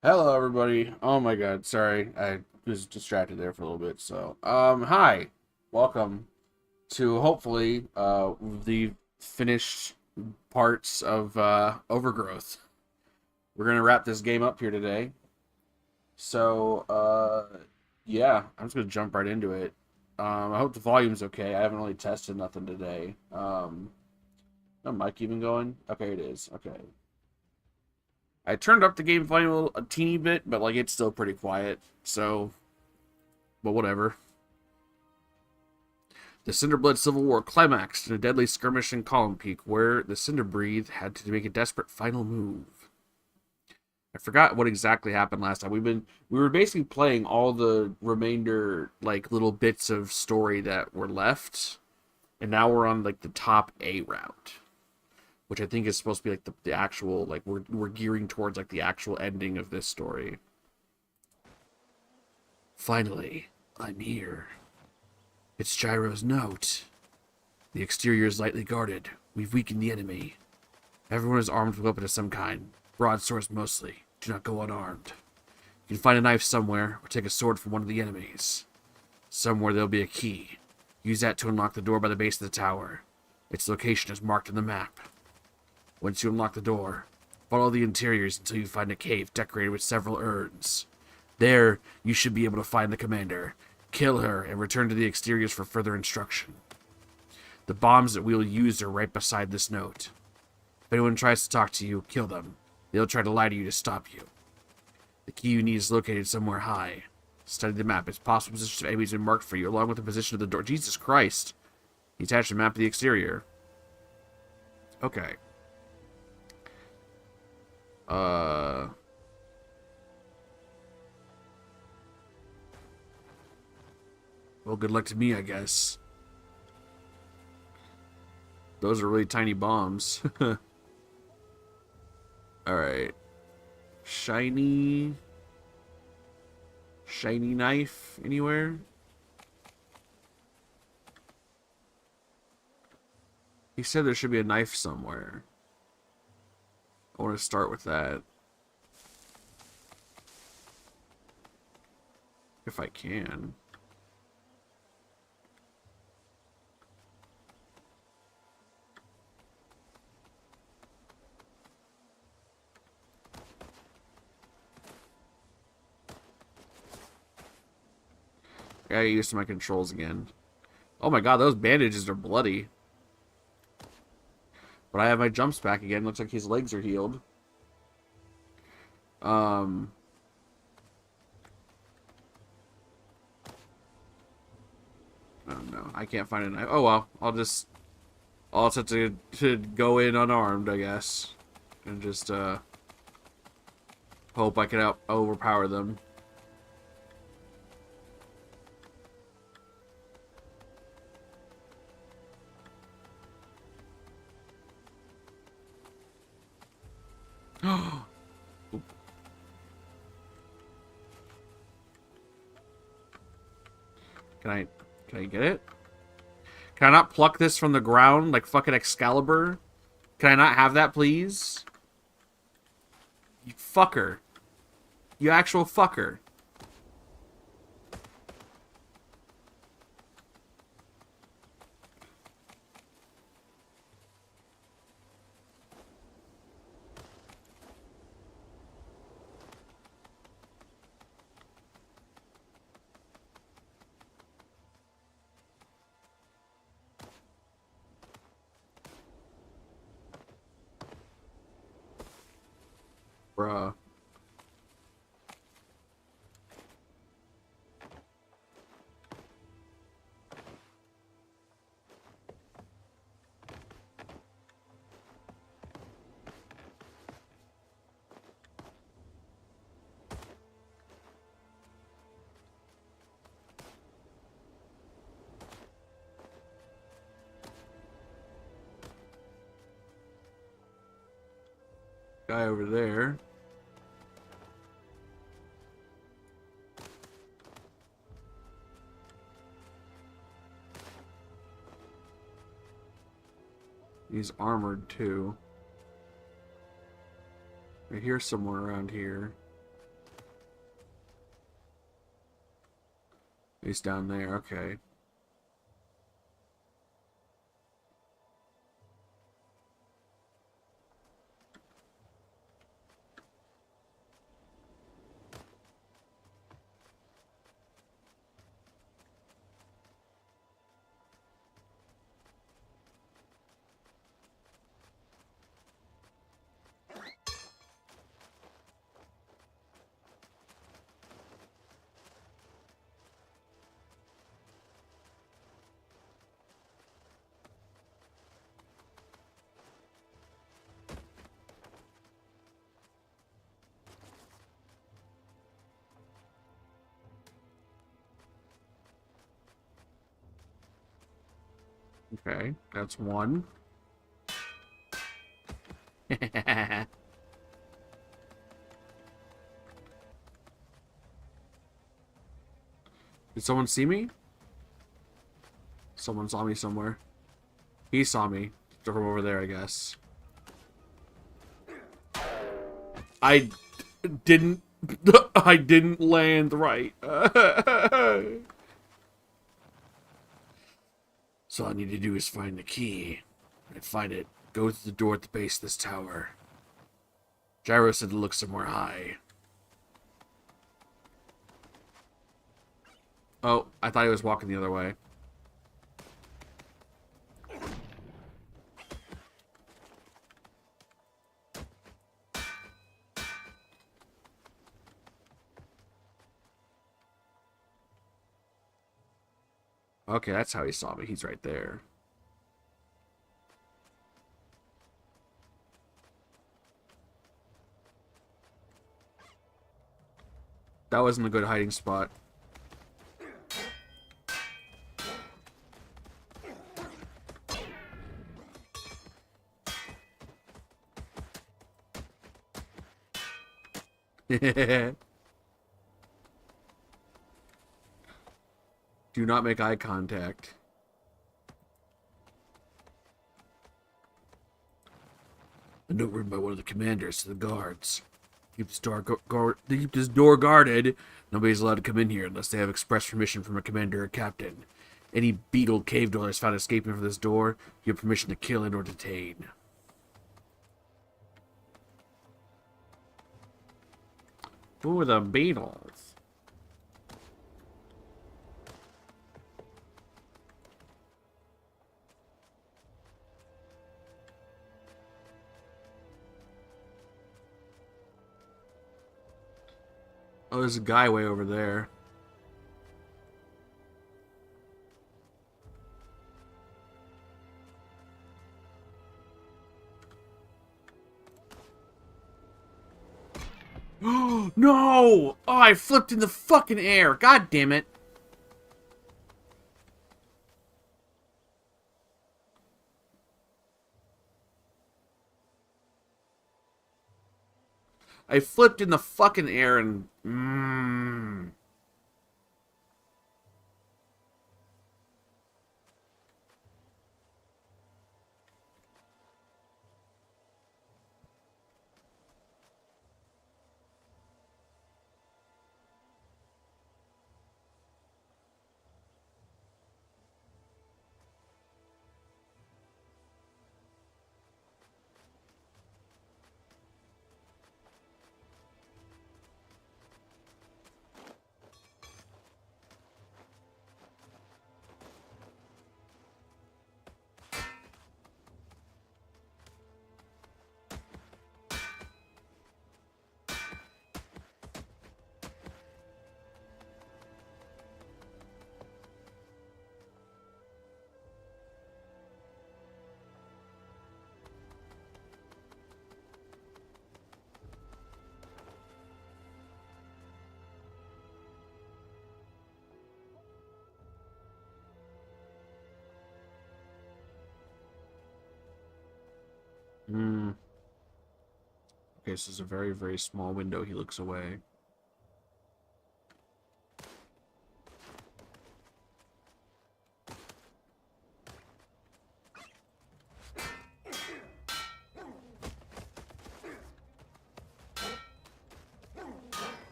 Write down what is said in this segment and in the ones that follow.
Hello, everybody. Oh my God, sorry, I was distracted there for a little bit. So, hi, welcome to hopefully the finished parts of Overgrowth. We're gonna wrap this game up here today. So, yeah, I'm just gonna jump right into it. I hope the volume's okay. I haven't really tested nothing today. No mic even going? Okay, it is. Okay. I turned up the game volume a teeny bit, but like it's still pretty quiet. So, but whatever. The Cinderblood Civil War climaxed in a deadly skirmish in Column Peak, where the Cinderbreathe had to make a desperate final move. I forgot what exactly happened last time. We were basically playing all the remainder like little bits of story that were left, and now we're on like the top A route, which I think is supposed to be like the actual like we're gearing towards like the actual ending of this story. Finally, I'm here. It's Gyro's note. The exterior is lightly guarded. We've weakened the enemy. Everyone is armed with a weapon of some kind. Broadswords mostly. Do not go unarmed. You can find a knife somewhere, or take a sword from one of the enemies. Somewhere there'll be a key. Use that to unlock the door by the base of the tower. Its location is marked on the map. Once you unlock the door, follow the interiors until you find a cave decorated with several urns. There, you should be able to find the commander. Kill her and return to the exteriors for further instruction. The bombs that we'll use are right beside this note. If anyone tries to talk to you, kill them. They'll try to lie to you to stop you. The key you need is located somewhere high. Study the map. Its possible position of enemies been marked for you, along with the position of the door. Jesus Christ. He attached a map of the exterior. Okay. Well, good luck to me, I guess. Those are really tiny bombs. Alright. Shiny knife anywhere? He said there should be a knife somewhere. I want to start with that. If I can. I gotta get used to my controls again. Oh my god, those bandages are bloody. But I have my jumps back again. Looks like his legs are healed. Um... Oh no, I can't find a knife. Oh well, I'll just have to go in unarmed, I guess. And just, hope I can overpower them. Can I can I get it? Can I not pluck this from the ground like fucking Excalibur? Can I not have that, please? You fucker. You actual fucker. Bruh. Guy over there. He's armored too. I hear somewhere around here. He's down there, okay. Okay, that's one. Did someone see me? Someone saw me somewhere. He saw me. From over there, I guess. I didn't... I didn't land right. So all I need to do is find the key. When I find it, go through the door at the base of this tower. Gyro said to look somewhere high. Oh, I thought he was walking the other way. Okay, that's how he saw me. He's right there. That wasn't a good hiding spot. Do not make eye contact. A note written by one of the commanders to the guards. Keep this door guarded. Nobody's allowed to come in here unless they have express permission from a commander or captain. Any beetle cave dwellers found escaping from this door, you have permission to kill and or detain. Who are the beetles? Oh, there's a guy way over there. No! Oh, I flipped in the fucking air. God damn it. I flipped in the fucking air and... Okay, so it's a very, very small window. He looks away.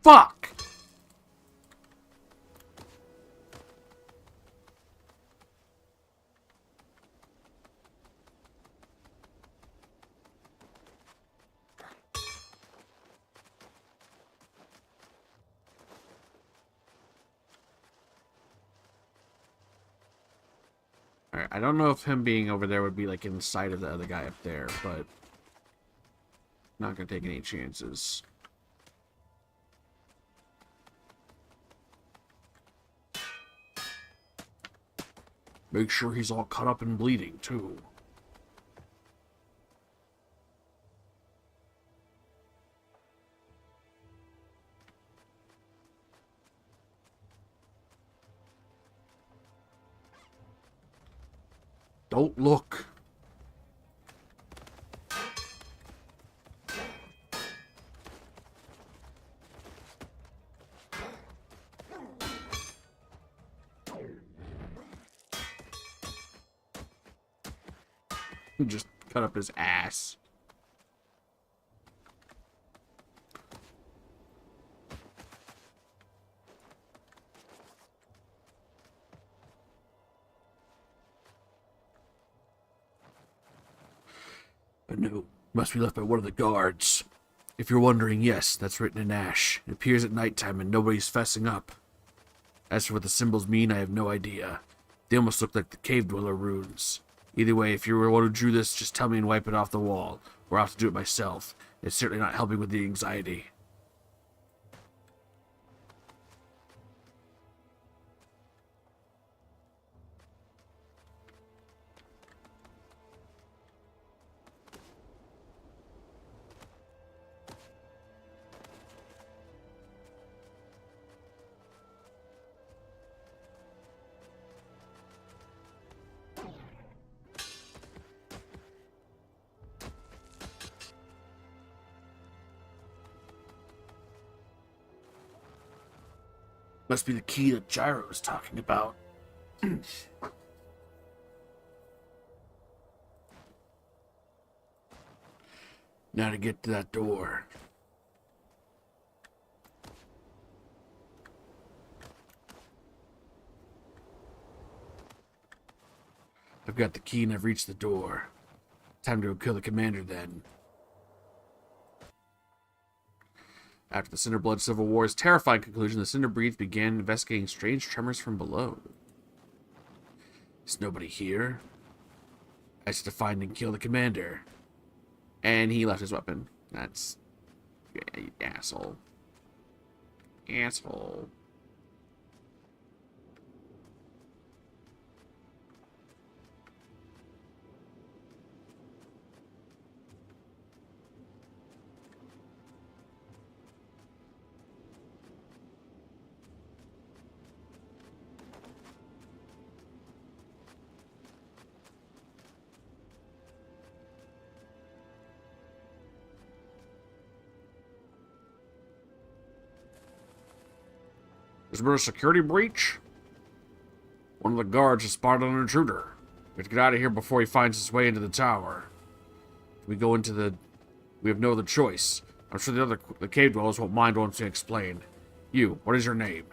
Fuck! Alright, I don't know if him being over there would be like inside of the other guy up there, but not gonna take any chances. Make sure he's all cut up and bleeding, too. Don't look. Just cut up his ass. A note must be left by one of the guards. If you're wondering, yes, that's written in ash. It appears at nighttime and nobody's fessing up. As for what the symbols mean, I have no idea. They almost look like the cave dweller runes. Either way, if you were one who drew this, just tell me and wipe it off the wall, or I'll have to do it myself. It's certainly not helping with the anxiety. Must be the key that Gyro was talking about. Now to get to that door. I've got the key and I've reached the door. Time to go kill the commander then. After the Cinderblood Civil War's terrifying conclusion, the Cinderbreeds began investigating strange tremors from below. Is nobody here? I have to find and kill the commander. And he left his weapon. That's... yeah, you asshole. Asshole. There's been a security breach. One of the guards has spotted an intruder. We have to get out of here before he finds his way into the tower. We go into the... We have no other choice. I'm sure the cave dwellers won't mind once we explain. You, what is your name?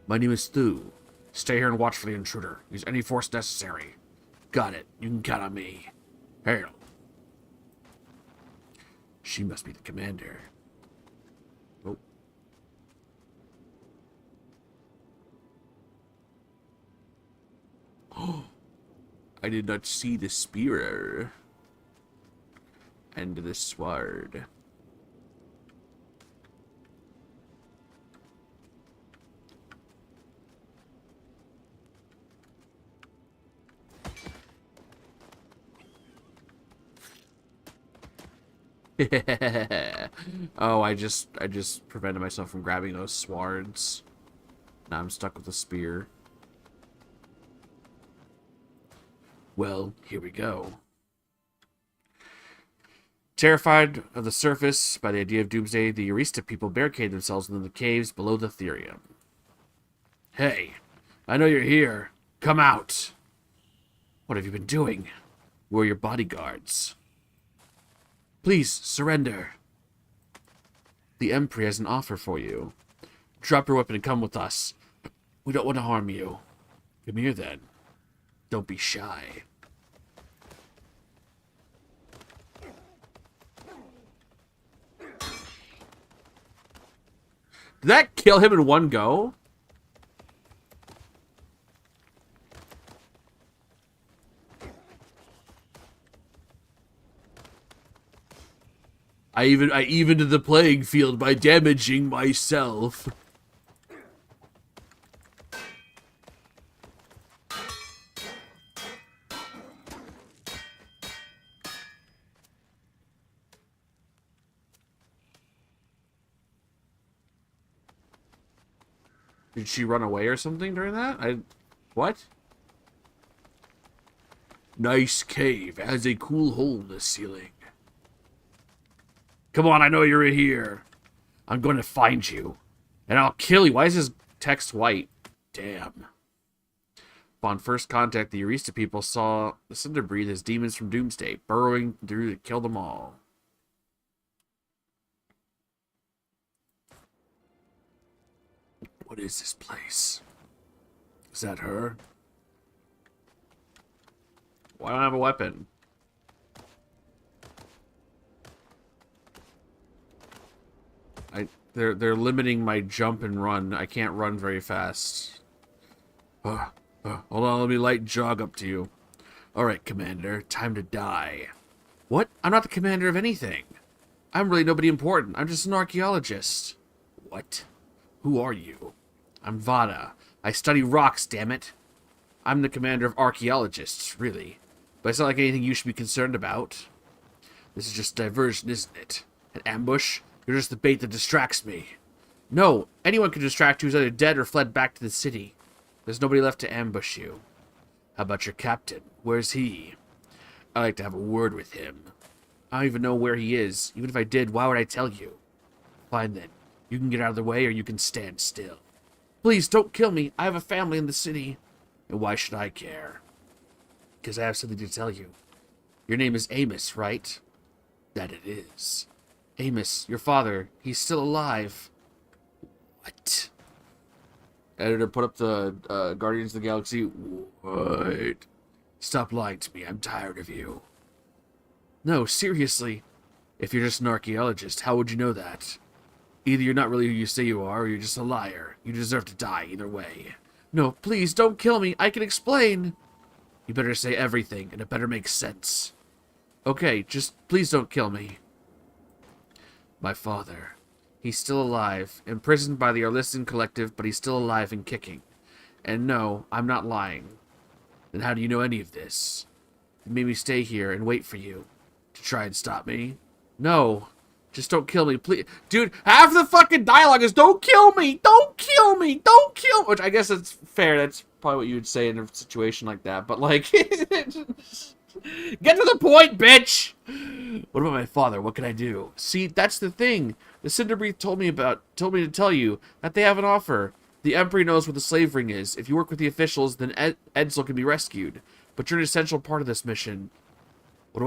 My name is Thu. Stay here and watch for the intruder. Use any force necessary. Got it. You can count on me. Hail. She must be the commander. Oh. I did not see the spear and the sword. Oh, I just prevented myself from grabbing those swords. Now I'm stuck with the spear. Well, here we go. Terrified of the surface by the idea of doomsday, the Eurista people barricade themselves within the caves below the Therium. Hey, I know you're here. Come out. What have you been doing? We're your bodyguards. Please, surrender. The Emperor has an offer for you. Drop your weapon and come with us. We don't want to harm you. Come here, then. Don't be shy. Did that kill him in one go? I evened the playing field by damaging myself. Did she run away or something during that? What? Nice cave. It has a cool hole in the ceiling. Come on, I know you're here. I'm going to find you. And I'll kill you. Why is this text white? Damn. Upon first contact, the Arista people saw the Cinder breathe as demons from Doomsday, burrowing through to kill them all. What is this place? Is that her? Why don't I have a weapon? They're limiting my jump and run. I can't run very fast. Hold on, let me light jog up to you. Alright, Commander, time to die. What? I'm not the commander of anything. I'm really nobody important. I'm just an archaeologist. What? Who are you? I'm Vada. I study rocks, damn it. I'm the commander of archaeologists, really. But it's not like anything you should be concerned about. This is just a diversion, isn't it? An ambush? You're just the bait that distracts me. No, anyone can distract you who's either dead or fled back to the city. There's nobody left to ambush you. How about your captain? Where's he? I'd like to have a word with him. I don't even know where he is. Even if I did, why would I tell you? Fine then. You can get out of the way or you can stand still. Please, don't kill me. I have a family in the city. And why should I care? Because I have something to tell you. Your name is Amos, right? That it is. Amos, your father, he's still alive. What? Editor, put up the Guardians of the Galaxy. What? Stop lying to me. I'm tired of you. No, seriously. If you're just an archaeologist, how would you know that? Either you're not really who you say you are, or you're just a liar. You deserve to die either way. No, please, don't kill me. I can explain. You better say everything, and it better make sense. Okay, just please don't kill me. My father. He's still alive, imprisoned by the Arlistan Collective, but he's still alive and kicking. And no, I'm not lying. Then how do you know any of this? You made me stay here and wait for you. To try and stop me? No. Just don't kill me, please. Dude, half the fucking dialogue is, don't kill me! Don't kill me! Don't kill me! Which I guess that's fair. That's probably what you would say in a situation like that. But, like, get to the point, bitch! What about my father? What can I do? See, that's the thing. The Cinderbreath told me to tell you that they have an offer. The Emperor knows where the slave ring is. If you work with the officials, then Edsel can be rescued. But you're an essential part of this mission. What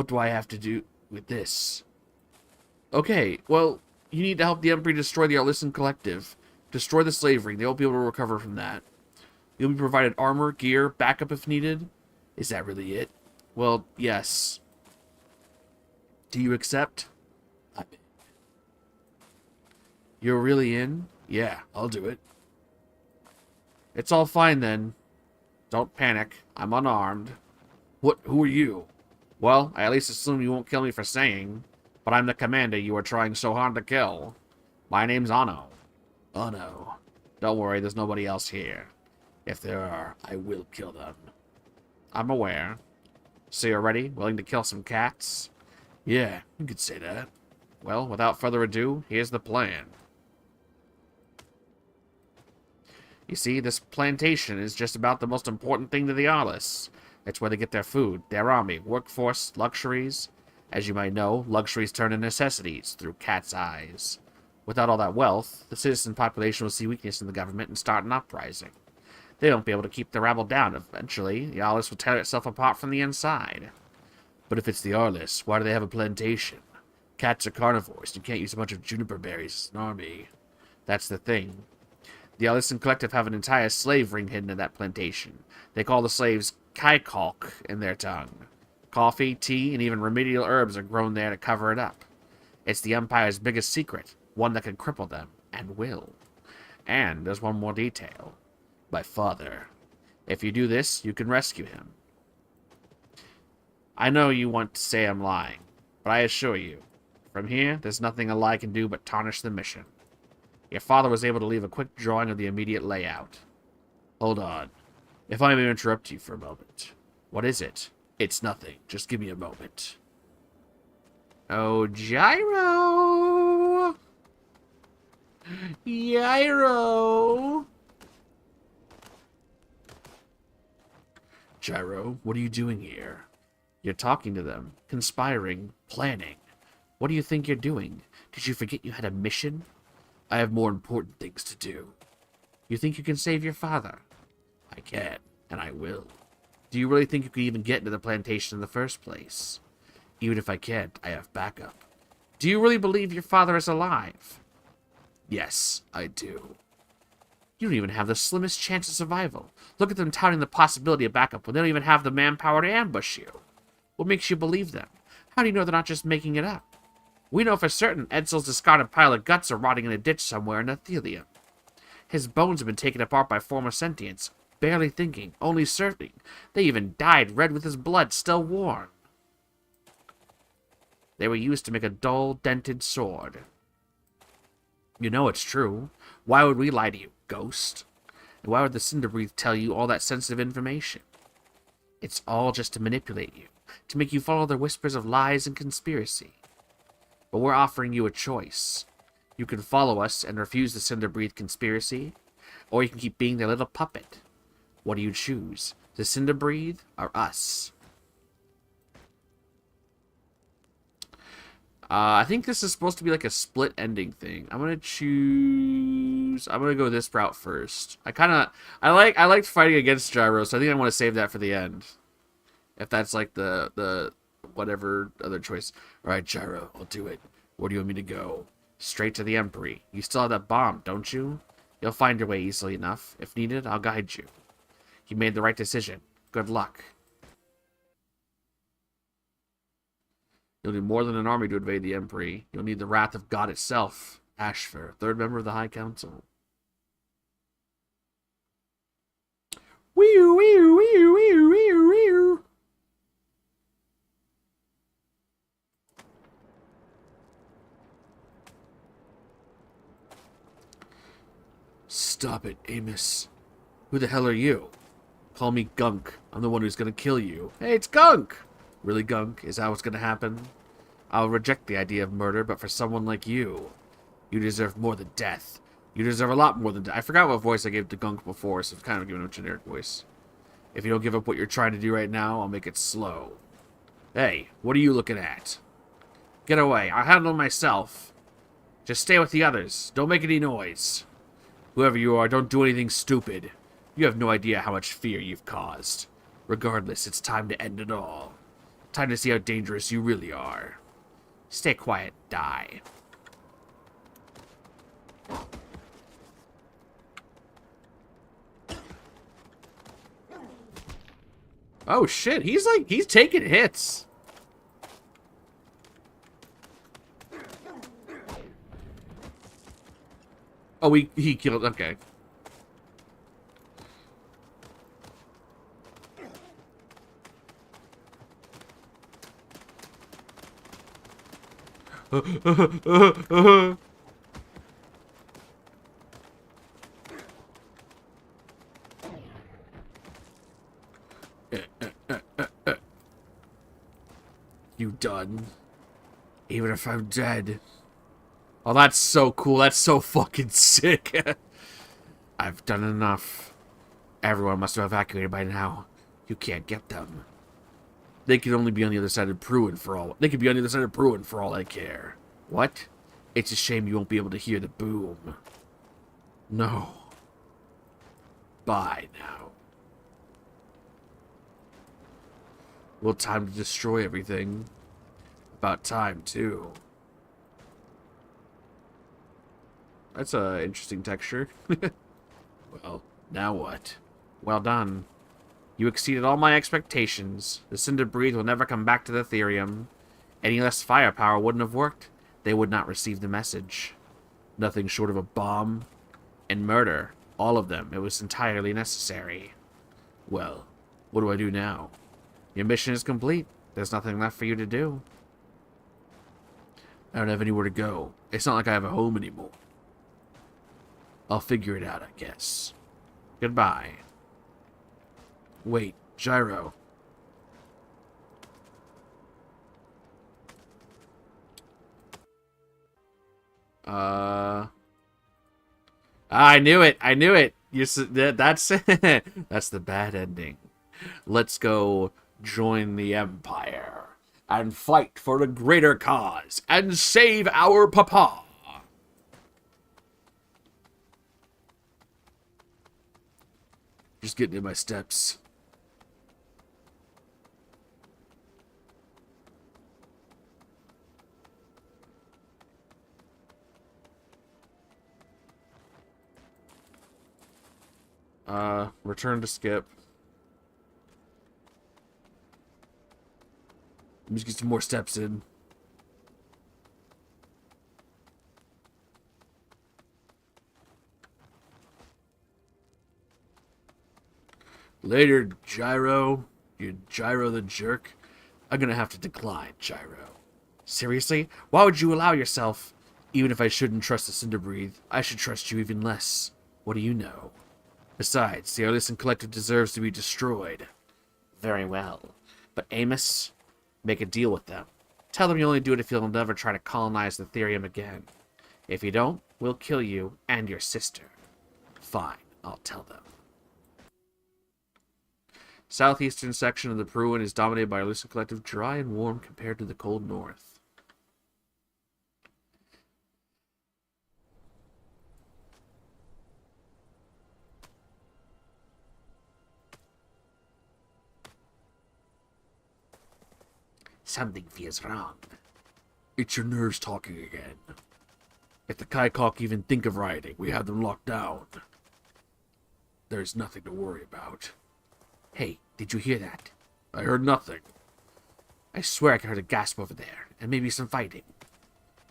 do I have to do with this? Okay, well, you need to help the Emperor destroy the Arlistan Collective. Destroy the slave ring. They won't be able to recover from that. You'll be provided armor, gear, backup if needed. Is that really it? Well, yes. Do you accept? I'm in. You're really in? Yeah, I'll do it. It's all fine then. Don't panic. I'm unarmed. Who are you? Well, I at least assume you won't kill me for saying. But I'm the commander you are trying so hard to kill. My name's Anno. Anno. Don't worry, there's nobody else here. If there are, I will kill them. I'm aware. So you're ready? Willing to kill some cats? Yeah, you could say that. Well, without further ado, here's the plan. You see, this plantation is just about the most important thing to the Arlists. It's where they get their food, their army, workforce, luxuries. As you might know, luxuries turn into necessities through cat's eyes. Without all that wealth, the citizen population will see weakness in the government and start an uprising. They won't be able to keep the rabble down. Eventually, the Arlists will tear itself apart from the inside. But if it's the Arlists, why do they have a plantation? Cats are carnivores. You can't use a bunch of juniper berries as an army. That's the thing. The Ellison Collective have an entire slave ring hidden in that plantation. They call the slaves kaikalk in their tongue. Coffee, tea, and even remedial herbs are grown there to cover it up. It's the Empire's biggest secret, one that can cripple them, and will. And there's one more detail. My father. If you do this, you can rescue him. I know you want to say I'm lying, but I assure you, from here, there's nothing a lie can do but tarnish the mission. Your father was able to leave a quick drawing of the immediate layout. Hold on. If I may interrupt you for a moment. What is it? It's nothing. Just give me a moment. Oh, Gyro! Gyro! Gyro, what are you doing here? You're talking to them, conspiring, planning. What do you think you're doing? Did you forget you had a mission? I have more important things to do. You think you can save your father? I can, and I will. Do you really think you could even get into the plantation in the first place? Even if I can't, I have backup. Do you really believe your father is alive? Yes, I do. You don't even have the slimmest chance of survival. Look at them touting the possibility of backup when they don't even have the manpower to ambush you. What makes you believe them? How do you know they're not just making it up? We know for certain Edsel's discarded pile of guts are rotting in a ditch somewhere in Athelium. His bones have been taken apart by former sentients, barely thinking, only surfing. They even dyed red with his blood still warm. They were used to make a dull, dented sword. You know it's true. Why would we lie to you, ghost? And why would the Cinderbreath tell you all that sensitive information? It's all just to manipulate you, to make you follow their whispers of lies and conspiracy. But we're offering you a choice. You can follow us and refuse the Cinderbreath conspiracy, or you can keep being their little puppet. What do you choose? The Cinderbreath or us? I think this is supposed to be like a split ending thing. I'm gonna go this route first. I liked fighting against Gyro, so I think I want to save that for the end. If that's like the whatever other choice. Alright, Gyro, I'll do it. Where do you want me to go? Straight to the Emperor. You still have that bomb, don't you? You'll find your way easily enough. If needed, I'll guide you. You made the right decision. Good luck. You'll need more than an army to invade the Emperor. You'll need the wrath of God itself. Ashfur, third member of the High Council. Wee wee wee wee wee wee. Stop it, Amos. Who the hell are you? Call me Gunk. I'm the one who's gonna kill you. Hey, it's Gunk! Really, Gunk? Is that what's gonna happen? I'll reject the idea of murder, but for someone like you, you deserve more than death. You deserve a lot more than death. I forgot what voice I gave to Gunk before, so it's kind of giving him a generic voice. If you don't give up what you're trying to do right now, I'll make it slow. Hey, what are you looking at? Get away. I'll handle it myself. Just stay with the others. Don't make any noise. Whoever you are, don't do anything stupid. You have no idea how much fear you've caused. Regardless, it's time to end it all. Time to see how dangerous you really are. Stay quiet, die. Oh shit, he's taking hits. Oh, he killed, okay. You done? Even if I'm dead. Oh, that's so cool. That's so fucking sick. I've done enough. Everyone must have evacuated by now. You can't get them. They could only be on the other side of Pruin for all. They could be on the other side of Pruin for all I care. What? It's a shame you won't be able to hear the boom. No. Bye now. Well, time to destroy everything. About time, too. That's a interesting texture. Well, now what? Well done. You exceeded all my expectations. The Cinder Breed will never come back to the Therium. Any less firepower wouldn't have worked. They would not receive the message. Nothing short of a bomb and murder. All of them. It was entirely necessary. Well, what do I do now? Your mission is complete. There's nothing left for you to do. I don't have anywhere to go. It's not like I have a home anymore. I'll figure it out, I guess. Goodbye. Wait, Gyro. I knew it. I knew it. That's that's the bad ending. Let's go join the Empire and fight for a greater cause and save our papa. Just getting in my steps. Return to skip. Let me just get some more steps in. Later, Gyro. You Gyro the jerk. I'm gonna have to decline, Gyro. Seriously? Why would you allow yourself? Even if I shouldn't trust the Cinderbreed, I should trust you even less. What do you know? Besides, the Arlisan Collective deserves to be destroyed. Very well. But Amos, make a deal with them. Tell them you only do it if you'll never try to colonize the Therium again. If you don't, we'll kill you and your sister. Fine, I'll tell them. Southeastern section of the Peruvian is dominated by Arlisan Collective, dry and warm compared to the cold north. Something feels wrong. It's your nerves talking again. If the Kaikok even think of rioting, we have them locked down. There's nothing to worry about. Hey, did you hear that? I heard nothing. I swear I heard a gasp over there, and maybe some fighting.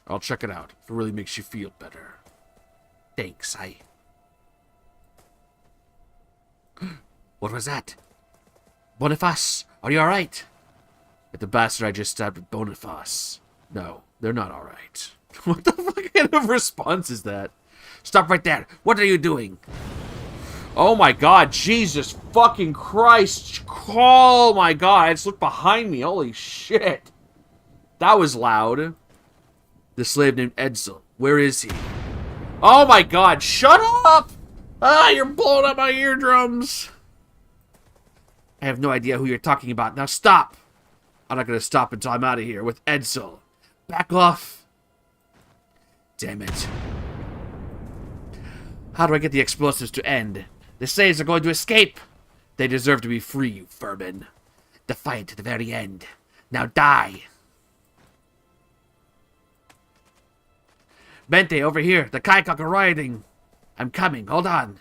I'll check it out, if it really makes you feel better. Thanks, What was that? Boniface, are you alright? At the bastard I just stabbed with Boniface. No, they're not alright. What the fuck kind of response is that? Stop right there! What are you doing? Oh my god, Jesus fucking Christ! Oh my god, I just looked behind me, holy shit! That was loud. The slave named Edsel, where is he? Oh my god, shut up! Ah, you're blowing up my eardrums! I have no idea who you're talking about, now stop! I'm not gonna stop until I'm out of here with Edsel. Back off. Damn it. How do I get the explosives to end? The slaves are going to escape. They deserve to be free, you vermin. Defiant to the very end. Now die. Bente, over here. The Kaikok are rioting. I'm coming. Hold on.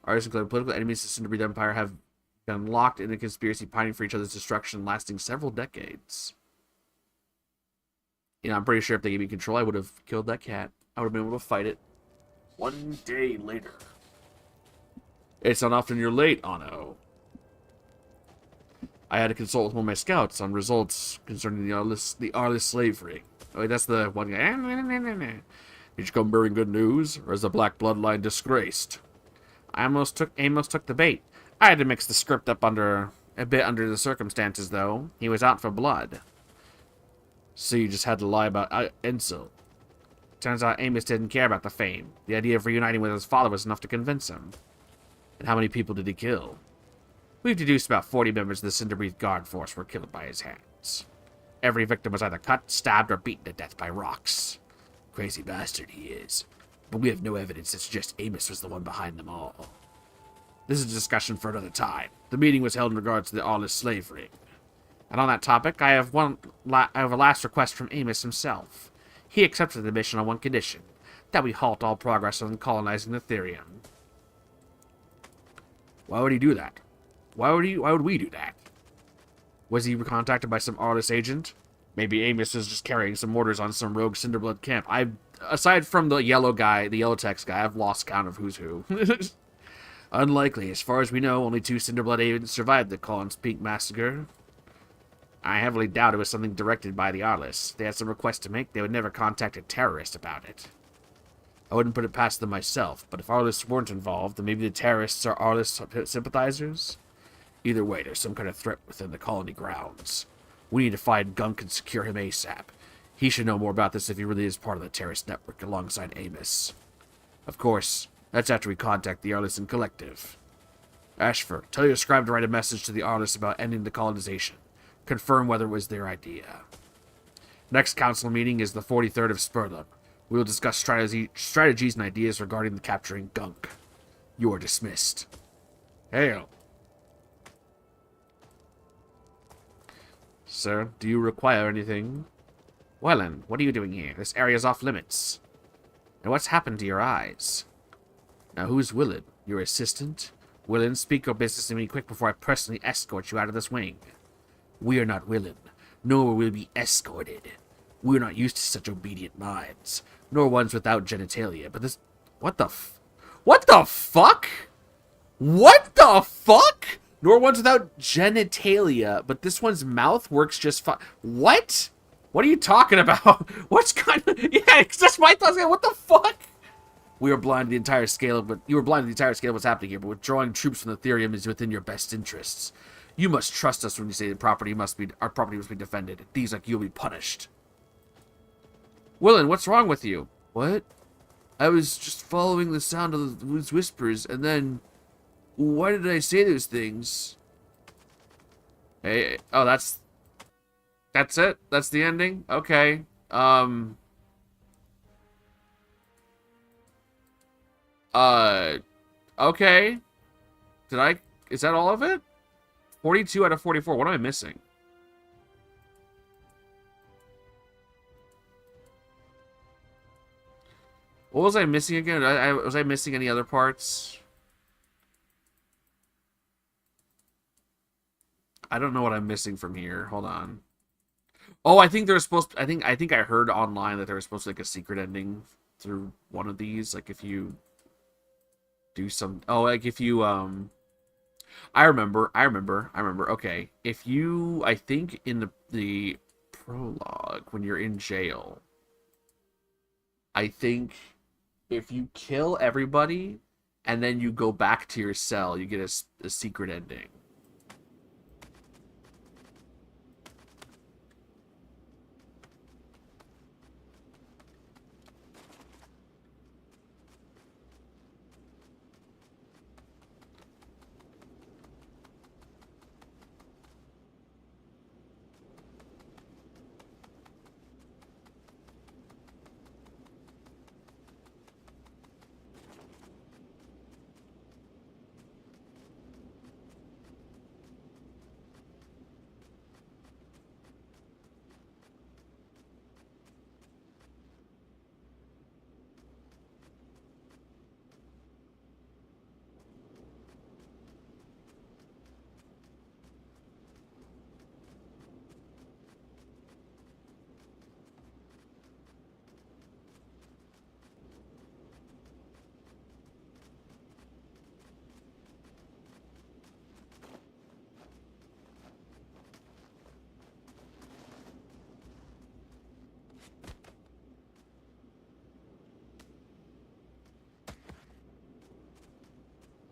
Artists, including political enemies of the Cinderbreed Empire, have been locked in a conspiracy pining for each other's destruction lasting several decades. You know, I'm pretty sure if they gave me control, I would have killed that cat. I would have been able to fight it. One day later. It's not often you're late, Anno. I had to consult with one of my scouts on results concerning the Arliss slavery. Oh, wait, that's the one guy. Did you come bearing good news, or is the black bloodline disgraced? Amos took the bait. I had to mix the script up a bit under the circumstances, though. He was out for blood. So you just had to lie about Edsel. Turns out Amos didn't care about the fame. The idea of reuniting with his father was enough to convince him. And how many people did he kill? We've deduced about 40 members of the Cinderbreed Guard Force were killed by his hands. Every victim was either cut, stabbed, or beaten to death by rocks. Crazy bastard he is. But we have no evidence to suggest Amos was the one behind them all. This is a discussion for another time. The meeting was held in regards to the Arliss slavery. And on that topic, I have a last request from Amos himself. He accepted the mission on one condition, that we halt all progress on colonizing the Therium. Why would he do that? Why would we do that? Was he contacted by some Arliss agent? Maybe Amos is just carrying some orders on some rogue Cinderblood camp. Aside from the yellow guy, the yellow text guy, I've lost count of who's who. Unlikely. As far as we know, only 2 Cinderblood agents survived the Collins Peak massacre. I heavily doubt it was something directed by the Arliss. They had some request to make, they would never contact a terrorist about it. I wouldn't put it past them myself, but if Arliss weren't involved, then maybe the terrorists are Arliss sympathizers? Either way, there's some kind of threat within the colony grounds. We need to find Gunk and secure him ASAP. He should know more about this if he really is part of the terrorist network alongside Amos. Of course, that's after we contact the Arliss Collective. Ashford, tell your scribe to write a message to the Arliss about ending the colonization. Confirm whether it was their idea. Next council meeting is the 43rd of Spurlum. We will discuss strategies and ideas regarding the capturing Gunk. You are dismissed. Hail. Sir, do you require anything? Wellen, what are you doing here? This area's off limits. And what's happened to your eyes? Now, who's Willen? Your assistant? Willen, speak your business to me quick before I personally escort you out of this wing. We are not Willen, nor will we be escorted. We are not used to such obedient minds, nor ones without genitalia, but this... What the fuck? What the fuck? Nor ones without genitalia, but this one's mouth works just fine. What? What are you talking about? What's kind of... Yeah, it's just my thoughts. What the fuck? We are blind to the entire scale of... You are blind to the entire scale of what's happening here, but withdrawing troops from the Therium is within your best interests. You must trust us when you say our property must be defended. Thieves like you will be punished. Willen, what's wrong with you? What? I was just following the sound of those whispers, and then... Why did I say those things? Hey, oh, that's it? That's the ending? Okay. Okay. Is that all of it? 42 out of 44. What am I missing? What was I missing again? Was I missing any other parts? I don't know what I'm missing from here. Hold on. Oh, I think there's supposed to, I think I heard online that there was supposed to be like a secret ending through one of these. Like if you do some... Oh, like if you I remember. Okay. If you, I think in the prologue when you're in jail, I think if you kill everybody and then you go back to your cell, you get a secret ending.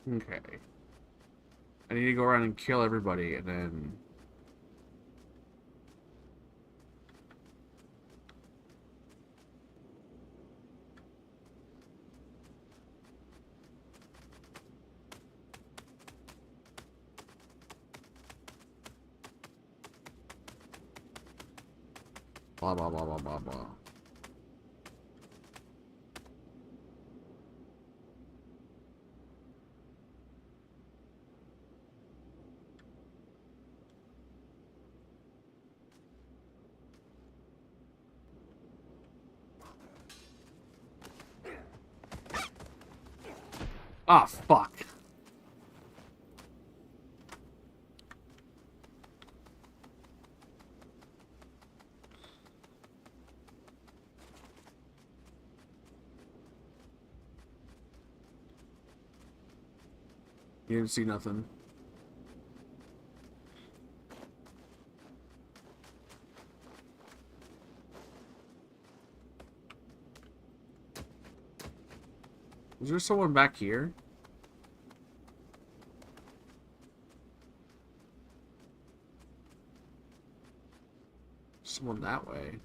Okay. I need to go around and kill everybody, and then... Blah, blah, blah, blah, blah, blah. Ah, fuck. You didn't see nothing. Is there someone back here? Someone that way.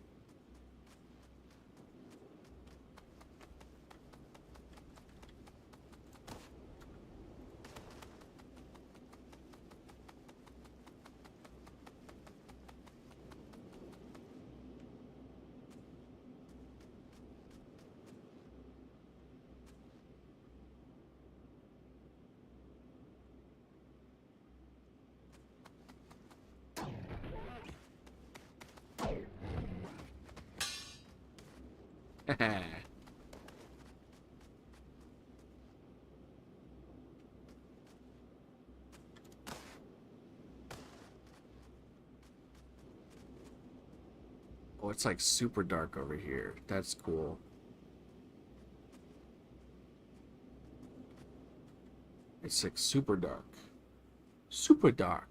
Oh, it's like super dark over here. That's cool. It's like super dark. Super dark.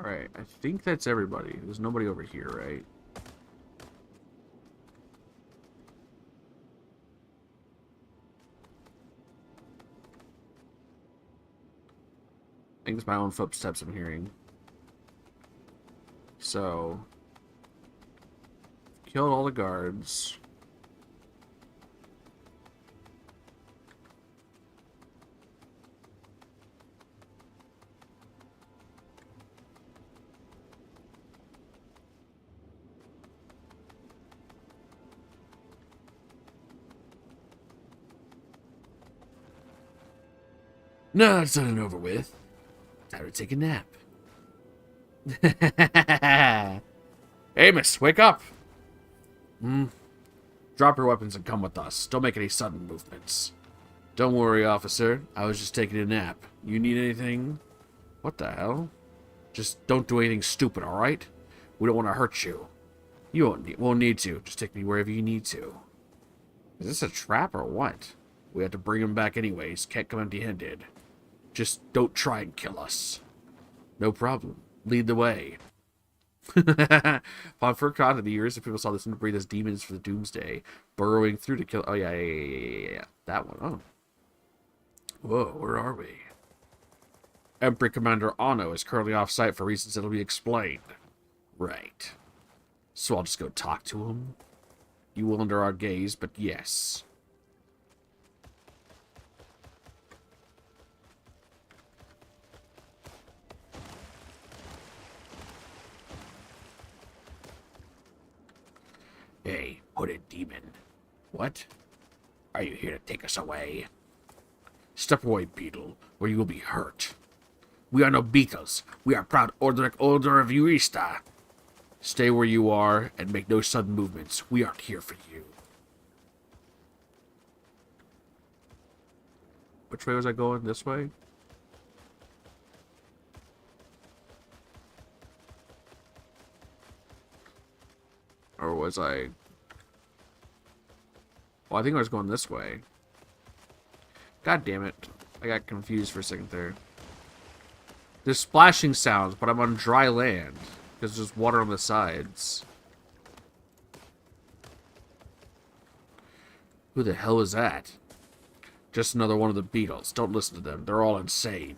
Alright, I think that's everybody. There's nobody over here, right? I think it's my own footsteps I'm hearing. So, killed all the guards. No, it's done and over with. Time to take a nap. Amos, wake up! Drop your weapons and come with us. Don't make any sudden movements. Don't worry, officer. I was just taking a nap. You need anything? What the hell? Just don't do anything stupid, alright? We don't want to hurt you. You won't need to. Just take me wherever you need to. Is this a trap or what? We have to bring him back anyways. Can't come empty-handed. Just don't try and kill us. No problem. Lead the way. On Furcon in the years, if people saw this and breathe as demons for the doomsday, burrowing through to kill. Oh, yeah. That one. Oh. Whoa, where are we? Emperor Commander Ano is currently off-site for reasons that'll be explained. Right. So I'll just go talk to him? You will under our gaze, but yes. Hey, hooded demon. What? Are you here to take us away? Step away, beetle, or you will be hurt. We are no beetles. We are proud Orderic Order of Eurista. Stay where you are and make no sudden movements. We aren't here for you. Which way was I going? This way? Or was I... Well, I think I was going this way. God damn it. I got confused for a second there. There's splashing sounds, but I'm on dry land. Because there's water on the sides. Who the hell is that? Just another one of the beetles. Don't listen to them. They're all insane.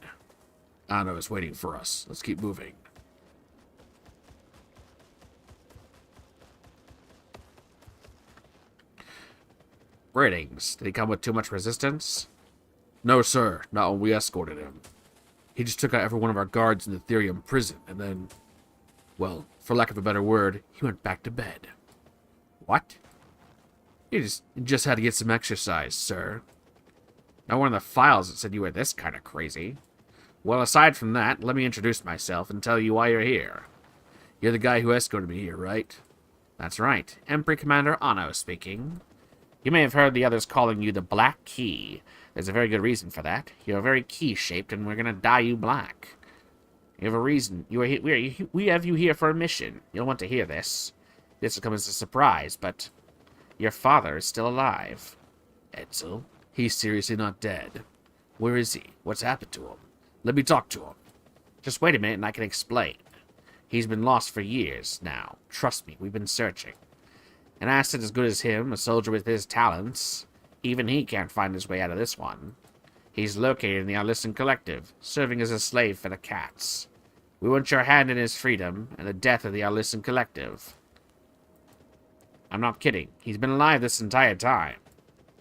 Ano is waiting for us. Let's keep moving. Ratings. Did he come with too much resistance? No, sir. Not when we escorted him. He just took out every one of our guards in the Therium prison, and then, well, for lack of a better word, he went back to bed. What? He just had to get some exercise, sir. Now one of the files that said you were this kind of crazy. Well, aside from that, let me introduce myself and tell you why you're here. You're the guy who escorted me here, right? That's right. Emperor Commander Anno speaking. You may have heard the others calling you the Black Key. There's a very good reason for that. You're very key-shaped, and we're going to dye you black. You have a reason. We have you here for a mission. You'll want to hear this. This will come as a surprise, but your father is still alive. Edsel? He's seriously not dead. Where is he? What's happened to him? Let me talk to him. Just wait a minute and I can explain. He's been lost for years now. Trust me, we've been searching. An asset as good as him, a soldier with his talents, even he can't find his way out of this one. He's located in the Arlissen Collective, serving as a slave for the cats. We want your hand in his freedom and the death of the Arlissen Collective. I'm not kidding. He's been alive this entire time.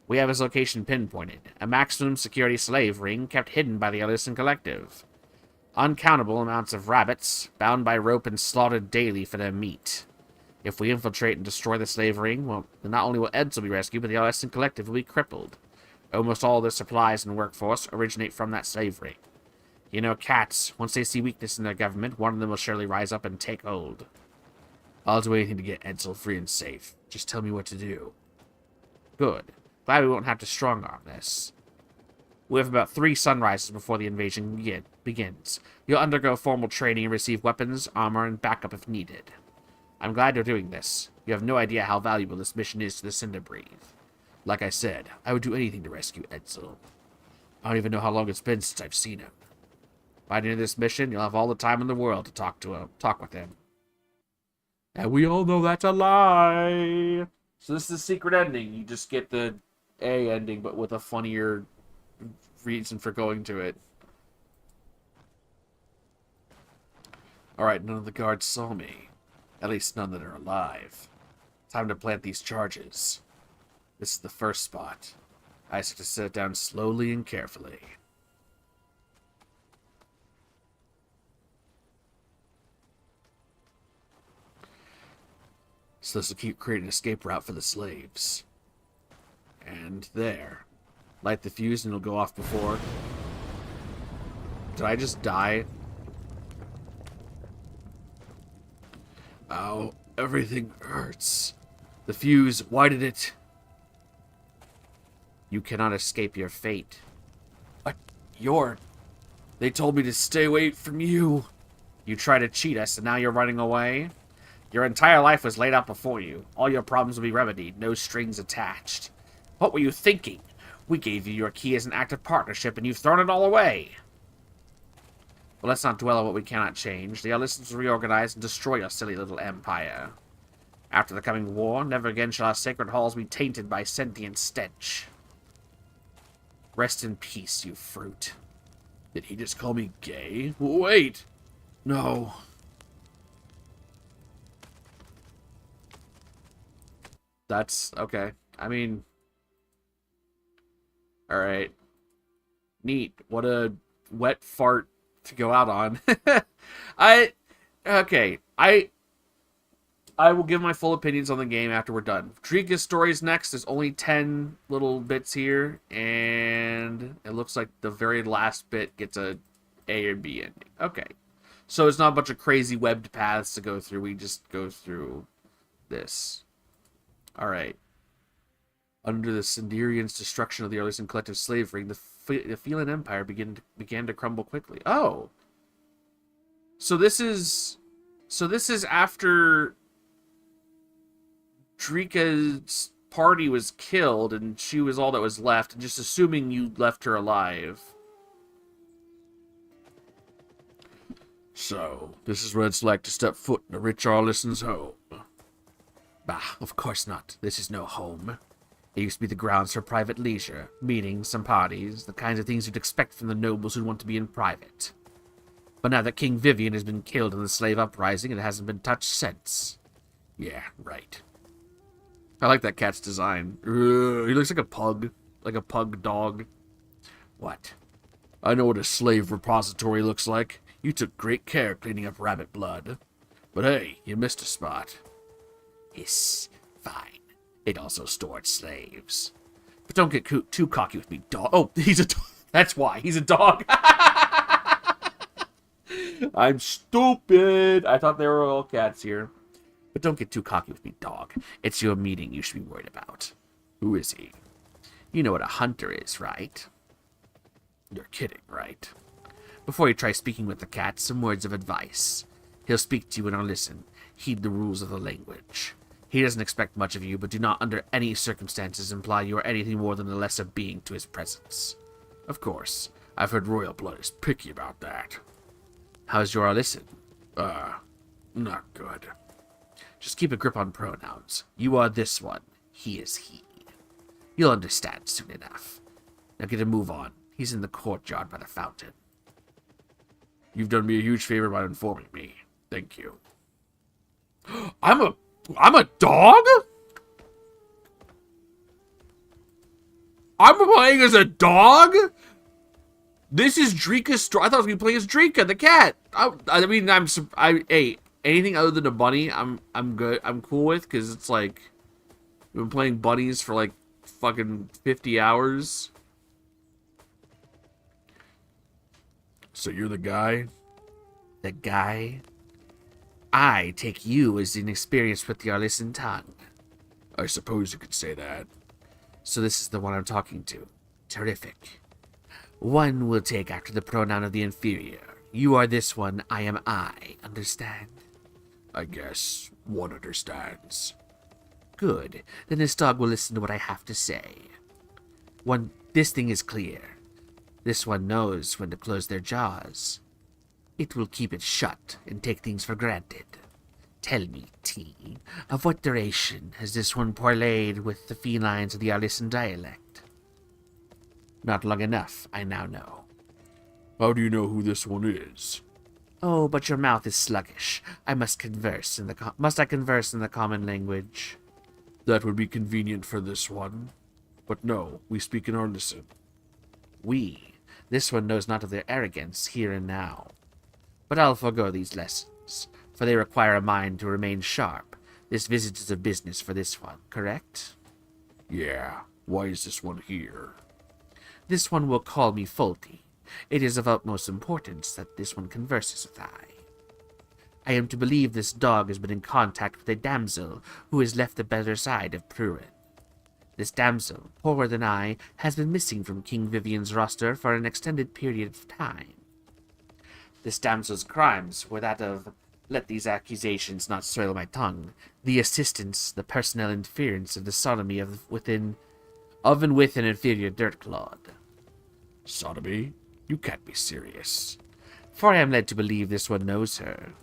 We have his location pinpointed. A maximum security slave ring kept hidden by the Arlissen Collective. Uncountable amounts of rabbits, bound by rope and slaughtered daily for their meat. If we infiltrate and destroy the slave ring, well, then not only will Edsel be rescued, but the Arlissen Collective will be crippled. Almost all their supplies and workforce originate from that slave ring. You know, cats, once they see weakness in their government, one of them will surely rise up and take hold. I'll do anything to get Edsel free and safe. Just tell me what to do. Good. Glad we won't have to strong-arm this. We have about 3 sunrises before the invasion begins. You'll undergo formal training and receive weapons, armor, and backup if needed. I'm glad you're doing this. You have no idea how valuable this mission is to the Cinderbreathe. Like I said, I would do anything to rescue Edsel. I don't even know how long it's been since I've seen him. By the end of this mission, you'll have all the time in the world to talk with him. And we all know that's a lie. So this is the secret ending. You just get the A ending, but with a funnier reason for going to it. Alright, none of the guards saw me. At least none that are alive. Time to plant these charges. This is the first spot. I just have to set it down slowly and carefully. So this will keep creating an escape route for the slaves. And there. Light the fuse and it'll go off before. Did I just die? Ow, everything hurts. The fuse, why did it? You cannot escape your fate. What? They told me to stay away from you. You tried to cheat us and now you're running away? Your entire life was laid out before you. All your problems will be remedied, no strings attached. What were you thinking? We gave you your key as an act of partnership, and you've thrown it all away. Well, let's not dwell on what we cannot change. The Arlissens will reorganize and destroy your silly little empire. After the coming war, never again shall our sacred halls be tainted by sentient stench. Rest in peace, you fruit. Did he just call me gay? Wait! No. That's okay. I mean, all right. Neat. What a wet fart to go out on. Okay. I will give my full opinions on the game after we're done. Drika's story's next. There's only 10 little bits here, and it looks like the very last bit gets a A or B ending. Okay. So it's not a bunch of crazy webbed paths to go through. We just go through this. Alright. Under the Sinderian's destruction of the Arlissen collective slavery, the Phelan Empire began to crumble quickly. Oh! So this is after Drika's party was killed and she was all that was left, and just assuming you left her alive. So, this is what it's like to step foot in a rich Arlissen's home. Bah, of course not. This is no home. It used to be the grounds for private leisure, meetings, some parties, the kinds of things you'd expect from the nobles who want to be in private. But now that King Vivian has been killed in the slave uprising, it hasn't been touched since. Yeah, right. I like that cat's design. He looks like a pug dog. What? I know what a slave repository looks like. You took great care cleaning up rabbit blood. But hey, you missed a spot. It's fine. It also stored slaves. But don't get too cocky with me, dog. Oh, he's a dog. That's why. He's a dog. I'm stupid. I thought they were all cats here. But don't get too cocky with me, dog. It's your meeting you should be worried about. Who is he? You know what a hunter is, right? You're kidding, right? Before you try speaking with the cat, some words of advice. He'll speak to you and I'll listen. Heed the rules of the language. He doesn't expect much of you, but do not under any circumstances imply you are anything more than a lesser being to his presence. Of course, I've heard royal blood is picky about that. How's your listen? Not good. Just keep a grip on pronouns. You are this one. He is he. You'll understand soon enough. Now get a move on. He's in the courtyard by the fountain. You've done me a huge favor by informing me. Thank you. I'm a dog? I'm playing as a dog? This is Drika's story. I thought I was going to play as Drika, the cat. Hey, anything other than a bunny, I'm good. I'm cool with, because it's like, we've been playing bunnies for like fucking 50 hours. So you're the guy? The guy? I take you as inexperienced with the Arlisan tongue. I suppose you could say that. So this is the one I'm talking to. Terrific. One will take after the pronoun of the inferior. You are this one, I am I. Understand? I guess one understands. Good. Then this dog will listen to what I have to say. This thing is clear. This one knows when to close their jaws. It will keep it shut and take things for granted. Tell me, T, of what duration has this one parlayed with the felines of the Arlisan dialect? Not long enough, I now know. How do you know who this one is? Oh, but your mouth is sluggish. Must I converse in the common language? That would be convenient for this one. But no, we speak in Arlisan. We? This one knows not of their arrogance here and now. But I'll forego these lessons, for they require a mind to remain sharp. This visit is a business for this one, correct? Yeah. Why is this one here? This one will call me Folty. It is of utmost importance that this one converses with I am to believe this dog has been in contact with a damsel who has left the better side of Pruin. This damsel, poorer than I, has been missing from King Vivian's roster for an extended period of time. This damsel's crimes were that of, let these accusations not soil my tongue, the assistance, the personnel interference of the sodomy of and with an inferior dirt clod. Sodomy? You can't be serious. For I am led to believe this one knows her.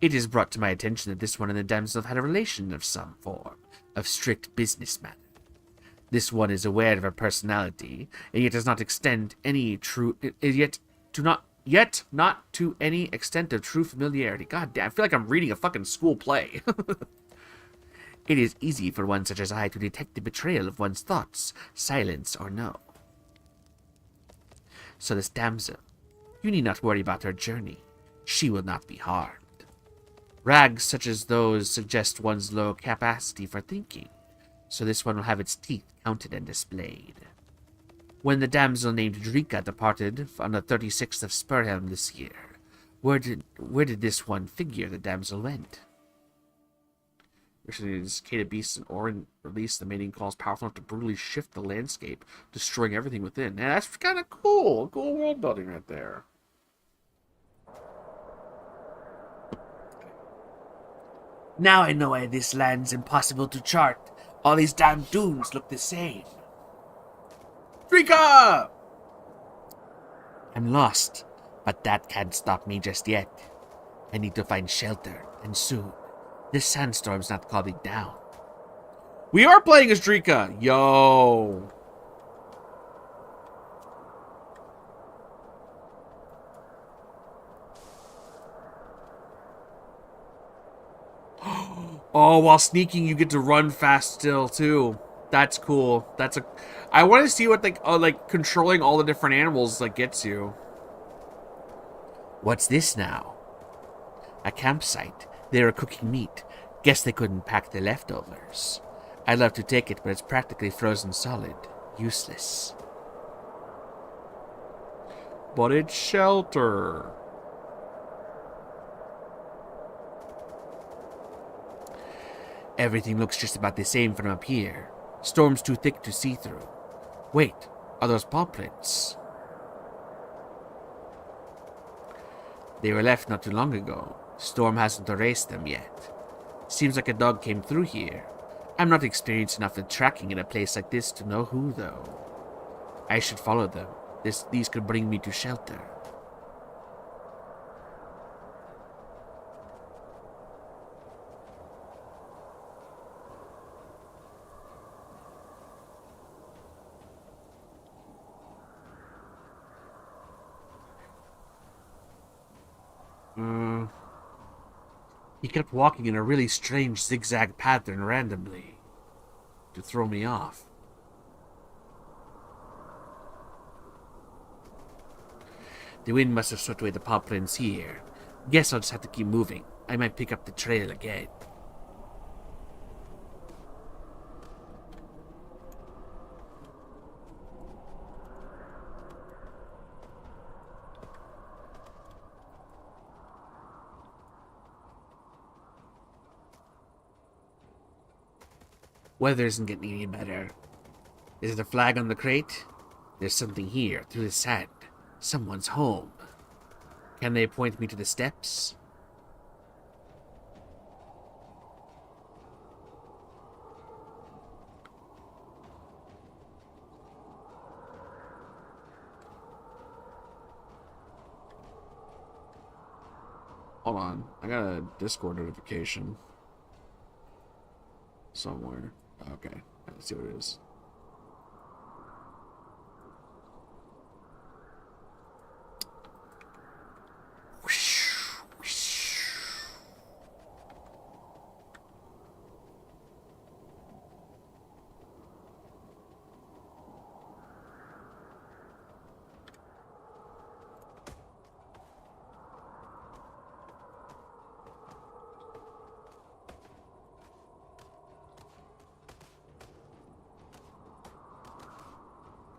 It is brought to my attention that this one and the damsel have had a relation of some form, of strict business matter. This one is aware of her personality, and yet does not extend any true, not to any extent of true familiarity. God damn, I feel like I'm reading a fucking school play. It is easy for one such as I to detect the betrayal of one's thoughts, silence or no. So this damsel, you need not worry about her journey. She will not be harmed. Rags such as those suggest one's low capacity for thinking, so this one will have its teeth counted and displayed. When the damsel named Drika departed on the 36th of Spurhelm this year, where did this one figure the damsel went? As Cata Beasts and Orin release, the mating call is powerful enough to brutally shift the landscape, destroying everything within. Yeah, that's kind of cool. Cool world building right there. Now I know why this land's impossible to chart. All these damn dunes look the same. Drika! I'm lost, but that can't stop me just yet. I need to find shelter, and soon. This sandstorm's not calming down. We are playing as Drika! Yo! Oh, while sneaking, you get to run fast still, too. That's cool. That's a. I want to see what like controlling all the different animals like gets you. What's this now? A campsite. They were cooking meat. Guess they couldn't pack the leftovers. I'd love to take it, but it's practically frozen solid. Useless. But it's shelter. Everything looks just about the same from up here. Storm's too thick to see through. Wait, are those paw prints? They were left not too long ago. Storm hasn't erased them yet. Seems like a dog came through here. I'm not experienced enough in tracking in a place like this to know who, though. I should follow them. These could bring me to shelter. He kept walking in a really strange zigzag pattern randomly to throw me off. The wind must have swept away the paw prints here. Guess I'll just have to keep moving. I might pick up the trail again. Weather isn't getting any better. Is it a flag on the crate? There's something here, through the sand. Someone's home. Can they point me to the steps? Hold on. I got a Discord notification. Somewhere. Okay. Let's see what it is.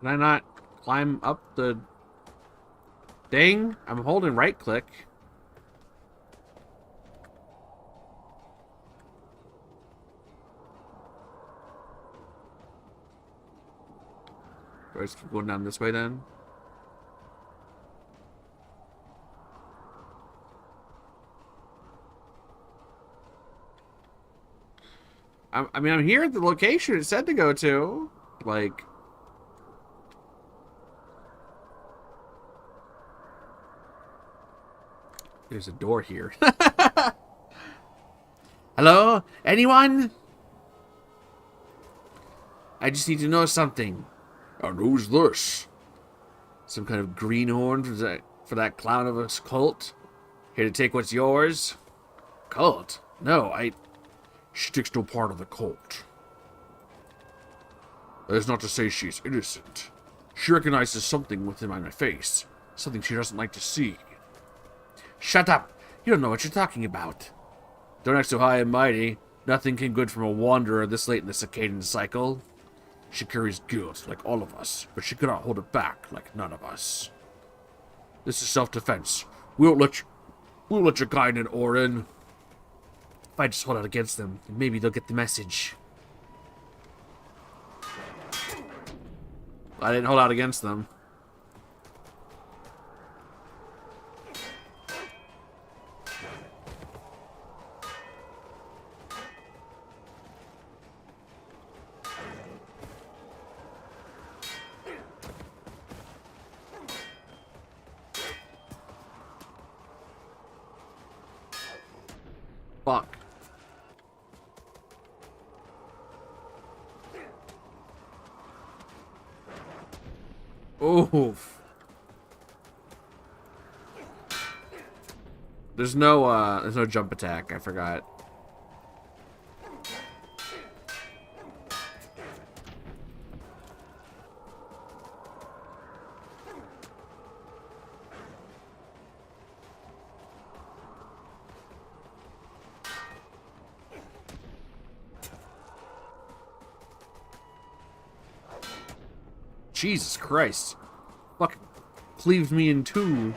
Can I not climb up the thing? I'm holding right click. Do I just keep going down this way then? I mean, I'm here at the location it said to go to. Like... There's a door here. Hello? Anyone? I just need to know something. And who's this? Some kind of greenhorn for that clown of a cult? Here to take what's yours? Cult? No, She takes no part of the cult. That is not to say she's innocent. She recognizes something within my face. Something she doesn't like to see. Shut up! You don't know what you're talking about. Don't act so high and mighty. Nothing came good from a wanderer this late in the circadian cycle. She carries guilt, like all of us, but she cannot hold it back, like none of us. This is self-defense. We won't let your kind in, Orin. If I just hold out against them, maybe they'll get the message. I didn't hold out against them. Fuck. Oof. There's no jump attack, I forgot. Jesus Christ. Fucking cleaved me in two.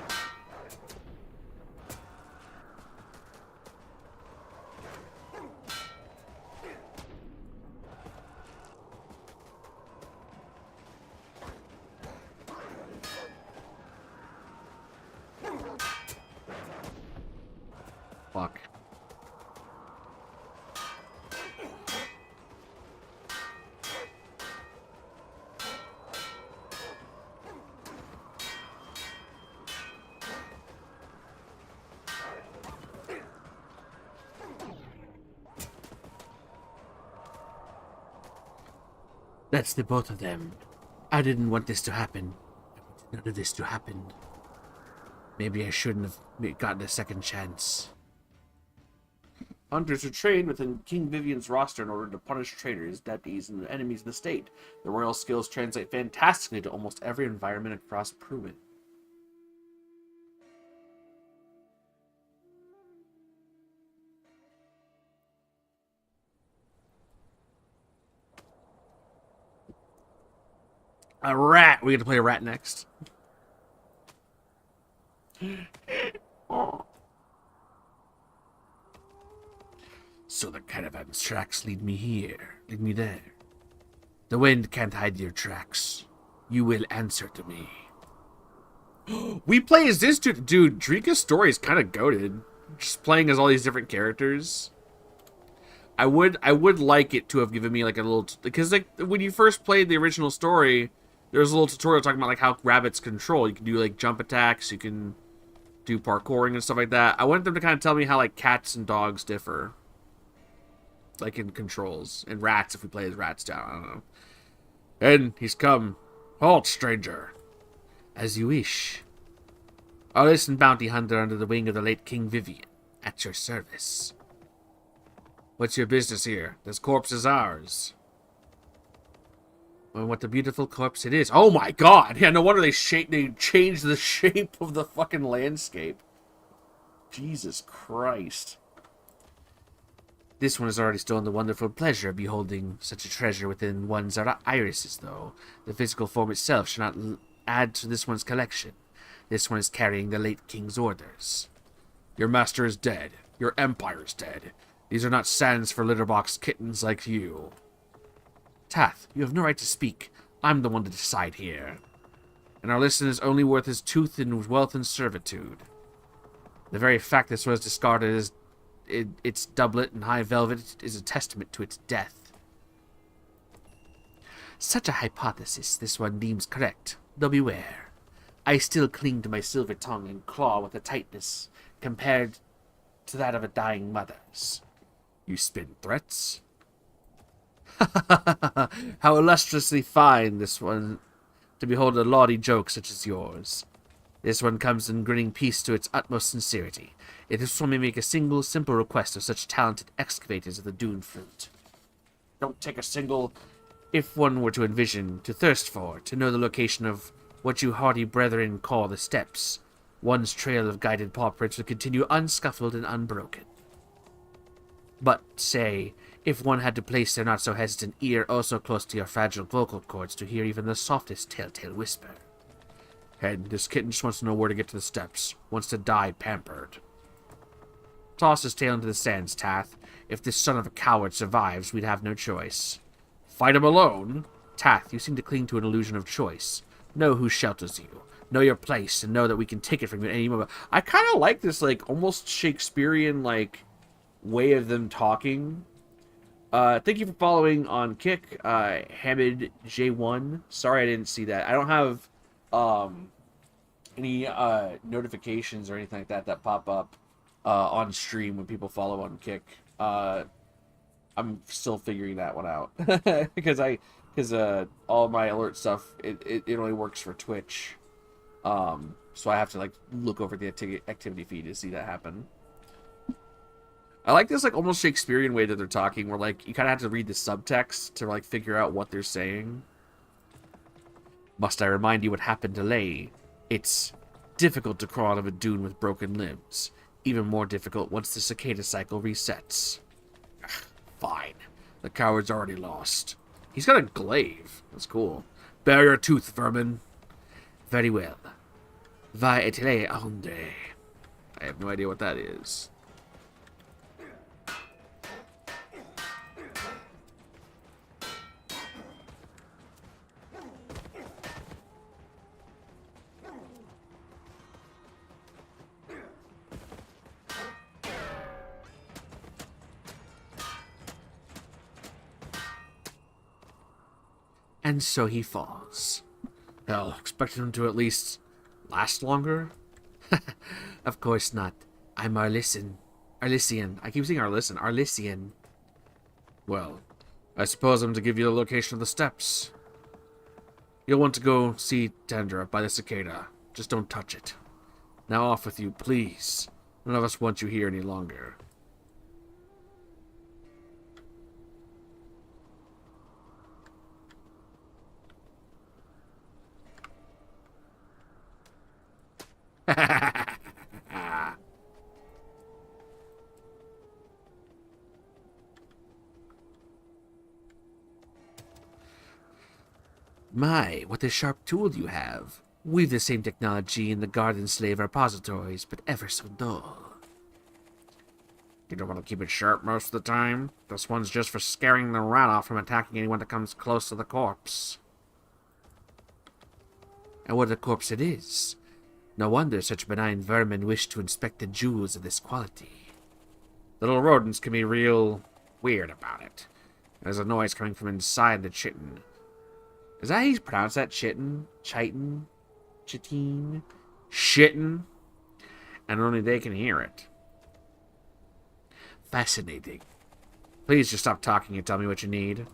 Fuck. That's the both of them. I didn't want this to happen. I wanted none of this to happen. Maybe I shouldn't have gotten a second chance. Hunters are trained within King Vivian's roster in order to punish traitors, deputies, and enemies of the state. The royal skills translate fantastically to almost every environment across Pruitt. A rat! We get to play a rat next. So the caravan's tracks lead me here, lead me there. The wind can't hide your tracks. You will answer to me. We play as this dude. Dude, Drika's story is kind of goated. Just playing as all these different characters. I would like it to have given me like a little... Because like when you first played the original story, there was a little tutorial talking about like how rabbits control. You can do like jump attacks, you can do parkouring and stuff like that. I wanted them to kind of tell me how like cats and dogs differ. Like in controls. And rats, if we play as rats down, I don't know. And he's come. Halt, stranger. As you wish. Artist and bounty hunter under the wing of the late King Vivian. At your service. What's your business here? This corpse is ours. And what a beautiful corpse it is. Oh my god! Yeah, no wonder they changed the shape of the fucking landscape. Jesus Christ. This one has already stolen the wonderful pleasure of beholding such a treasure within one's irises, though. The physical form itself should not add to this one's collection. This one is carrying the late king's orders. Your master is dead. Your empire is dead. These are not sands for litterbox kittens like you. Tath, you have no right to speak. I'm the one to decide here. And our listener is only worth his tooth in wealth and servitude. The very fact this was discarded as its doublet and high velvet is a testament to its death. Such a hypothesis this one deems correct, though beware. I still cling to my silver tongue and claw with a tightness compared to that of a dying mother's. You spin threats? How illustriously fine this one to behold a laudy joke such as yours. This one comes in grinning peace to its utmost sincerity. This one may make a single, simple request of such talented excavators of the dune fruit. Don't take a single, if one were to envision, to thirst for, to know the location of what you hardy brethren call the steps. One's trail of guided paw prints would continue unscuffled and unbroken. But, say, if one had to place their not-so-hesitant ear also close to your fragile vocal cords to hear even the softest telltale whisper. And this kitten just wants to know where to get to the steps. Wants to die pampered. Toss his tail into the sands, Tath. If this son of a coward survives, we'd have no choice. Fight him alone? Tath, you seem to cling to an illusion of choice. Know who shelters you. Know your place, and know that we can take it from you at any moment. I kind of like this, like, almost Shakespearean, like, way of them talking. Thank you for following on Kick, Hamid J1. Sorry I didn't see that. I don't have any notifications or anything like that that pop up on stream when people follow on Kick. I'm still figuring that one out because all my alert stuff it only works for Twitch. So I have to like look over the activity feed to see that happen. I like this like almost Shakespearean way that they're talking, where like you kind of have to read the subtext to like figure out what they're saying. Must I remind you what happened to Lay? It's difficult to crawl out of a dune with broken limbs. Even more difficult once the cicada cycle resets. Fine. The coward's already lost. He's got a glaive. That's cool. Bare your tooth, vermin. Very well. Va etele onde. I have no idea what that is. And so he falls. Hell, expected him to at least last longer? Of course not. I'm Arlissian. I keep saying Arlissian. Well, I suppose I'm to give you the location of the steps. You'll want to go see Tendra by the cicada. Just don't touch it. Now off with you, please. None of us want you here any longer. My, what a sharp tool you have. We've the same technology in the Garden Slave repositories, but ever so dull. You don't want to keep it sharp most of the time? This one's just for scaring the rat off from attacking anyone that comes close to the corpse. And what a corpse it is. No wonder such benign vermin wish to inspect the jewels of this quality. The little rodents can be real weird about it. There's a noise coming from inside the chitin. Is that how you pronounce that? Chitin? Chitin? Chitine? Shitten? And only they can hear it. Fascinating. Please just stop talking and tell me what you need.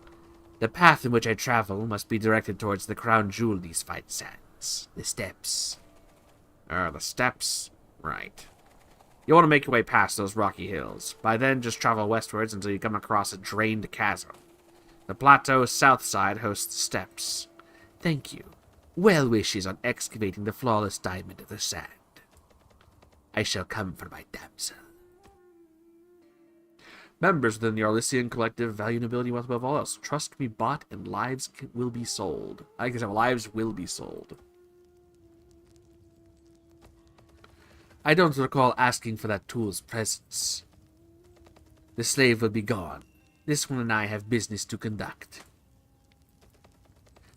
The path in which I travel must be directed towards the crown jewel these fight sands. The steps. The steps? Right. You want to make your way past those rocky hills. By then, just travel westwards until you come across a drained chasm. The plateau's south side hosts the steps. Thank you. Well wishes on excavating the flawless diamond of the sand. I shall come for my damsel. Members within the Arlissian collective value nobility wealth above all else. Trust can be bought and lives will be sold. I guess lives will be sold. I don't recall asking for that tool's presence. The slave will be gone. This one and I have business to conduct.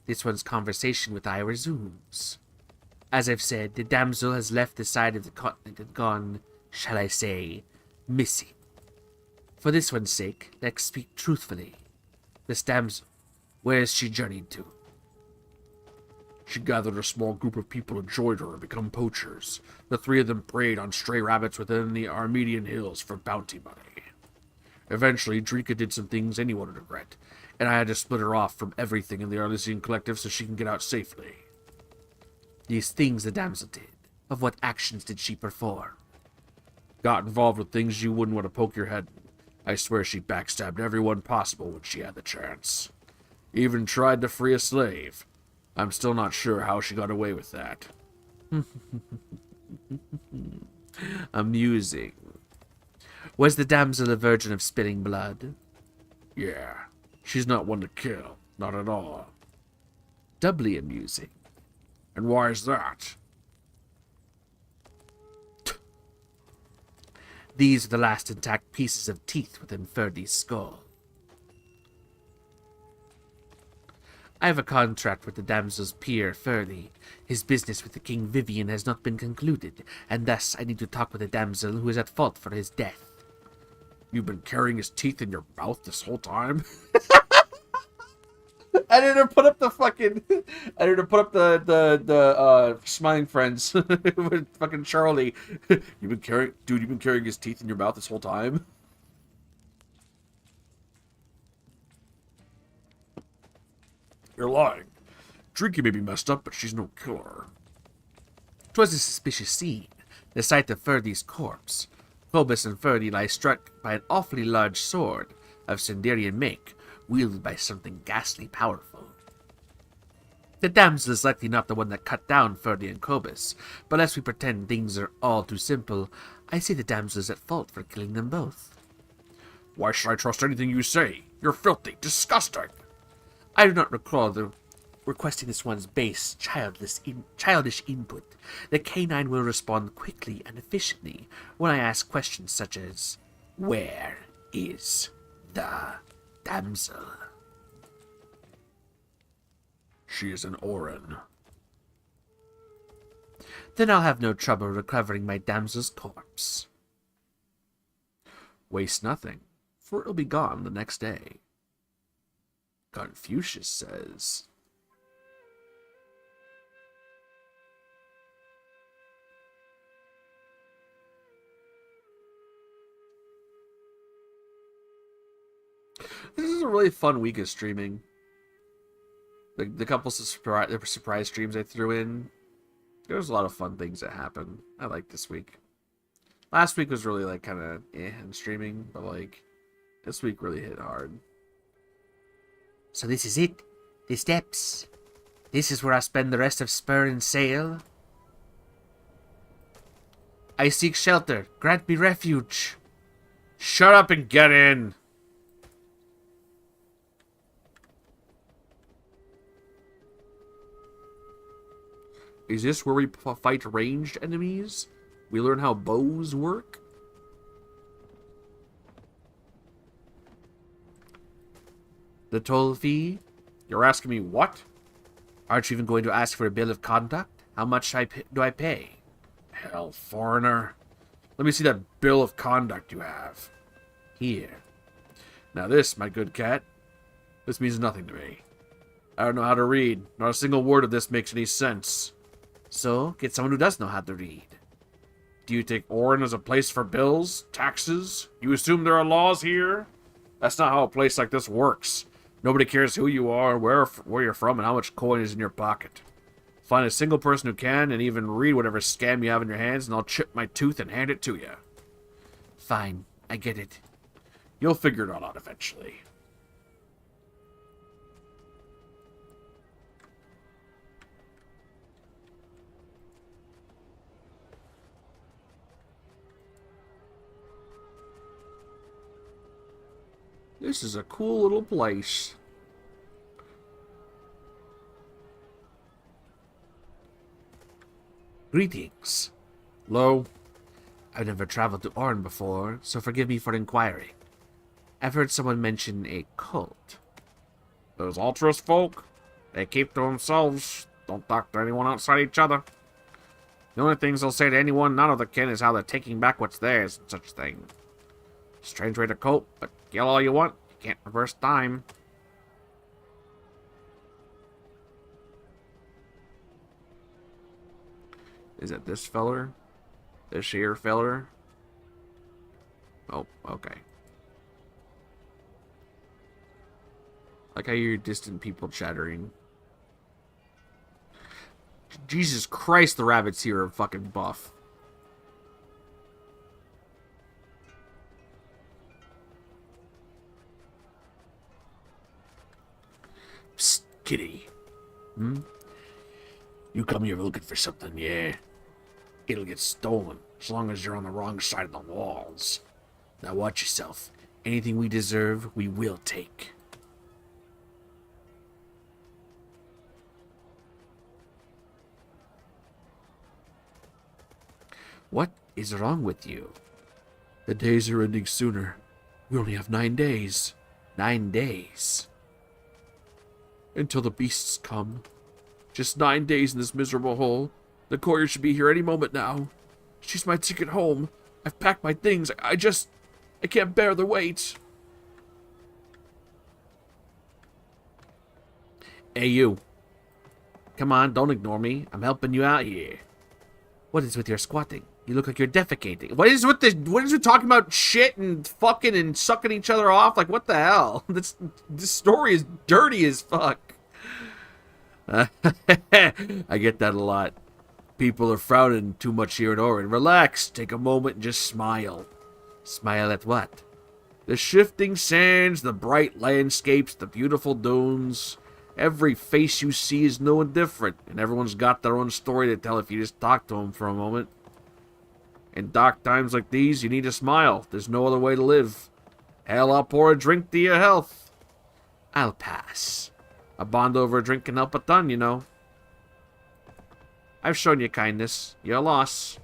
This one's conversation with I resumes. As I've said, the damsel has left the side of the continent and gone, shall I say, missing. For this one's sake, let's speak truthfully. This damsel, where has she journeyed to? She gathered a small group of people and joined her and become poachers. The three of them preyed on stray rabbits within the Armenian hills for bounty money. Eventually, Drika did some things anyone would regret, and I had to split her off from everything in the Arlissian collective so she can get out safely. These things the damsel did. Of what actions did she perform? Got involved with things you wouldn't want to poke your head in. I swear she backstabbed everyone possible when she had the chance. Even tried to free a slave. I'm still not sure how she got away with that. Amusing. Was the damsel a virgin of spilling blood? Yeah, she's not one to kill, not at all. Doubly amusing. And why is that? These are the last intact pieces of teeth within Ferdy's skull. I have a contract with the damsel's peer, Ferdy. His business with the King Vivian has not been concluded, and thus I need to talk with the damsel who is at fault for his death. You've been carrying his teeth in your mouth this whole time? I didn't put up the fucking... I didn't put up the Smiling Friends with fucking Charlie. You've been carrying... Dude, you've been carrying his teeth in your mouth this whole time? You're lying. Drinky may be messed up, but she's no killer. 'Twas a suspicious scene. The sight of Ferdy's corpse. Phobos and Ferdy lie struck by an awfully large sword of Sindarian make, wielded by something ghastly powerful. The damsel is likely not the one that cut down Ferdy and Cobus, but lest we pretend things are all too simple, I say the damsel is at fault for killing them both. Why should I trust anything you say? You're filthy, disgusting. I do not recall the requesting this one's base childish input, the canine will respond quickly and efficiently when I ask questions such as, "Where is the damsel?" She is an Orin. Then I'll have no trouble recovering my damsel's corpse. Waste nothing, for it'll be gone the next day. Confucius says. This is a really fun week of streaming. The couple of surprise streams I threw in, there was a lot of fun things that happened. I like this week. Last week was really like kind of in streaming, but like this week really hit hard. So this is it? The steps? This is where I spend the rest of spur and sail? I seek shelter. Grant me refuge. Shut up and get in! Is this where we fight ranged enemies? We learn how bows work? The toll fee? You're asking me what? Aren't you even going to ask for a bill of conduct? How much do I pay? Hell, foreigner. Let me see that bill of conduct you have. Here. Now this, my good cat, this means nothing to me. I don't know how to read. Not a single word of this makes any sense. So, get someone who does know how to read. Do you take Orin as a place for bills? Taxes? You assume there are laws here? That's not how a place like this works. Nobody cares who you are, where you're from, and how much coin is in your pocket. Find a single person who can, and even read whatever scam you have in your hands, and I'll chip my tooth and hand it to you. Fine, I get it. You'll figure it all out eventually. This is a cool little place. Greetings. Lo. I've never traveled to Orn before, so forgive me for inquiring. I've heard someone mention a cult. Those Ultras folk, they keep to themselves, don't talk to anyone outside each other. The only things they'll say to anyone none of the kin is how they're taking back what's theirs and such thing. Strange way to cope, but yell all you want, you can't reverse time. Is it this feller? This here feller? Oh, okay. Like I hear distant people chattering. Jesus Christ, the rabbits here are fucking buff. Psst, kitty. You come here looking for something, yeah? It'll get stolen, as long as you're on the wrong side of the walls. Now watch yourself. Anything we deserve, we will take. What is wrong with you? The days are ending sooner. We only have 9 days. 9 days? Until the beasts come. Just 9 days in this miserable hole. The courier should be here any moment now. She's my ticket home. I've packed my things. I can't bear the weight. Hey, you. Come on, don't ignore me. I'm helping you out here. What is with your squatting? You look like you're defecating. What is with talking about shit and fucking and sucking each other off? Like, what the hell? This story is dirty as fuck. I get that a lot. People are frowning too much here in Orin. Relax. Take a moment and just smile. Smile at what? The shifting sands, the bright landscapes, the beautiful dunes. Every face you see is new and different, and everyone's got their own story to tell if you just talk to them for a moment. In dark times like these, you need to smile. There's no other way to live. Hell, I'll pour a drink to your health. I'll pass. A bond over a drink can help a ton, you know. I've shown you kindness. Your loss.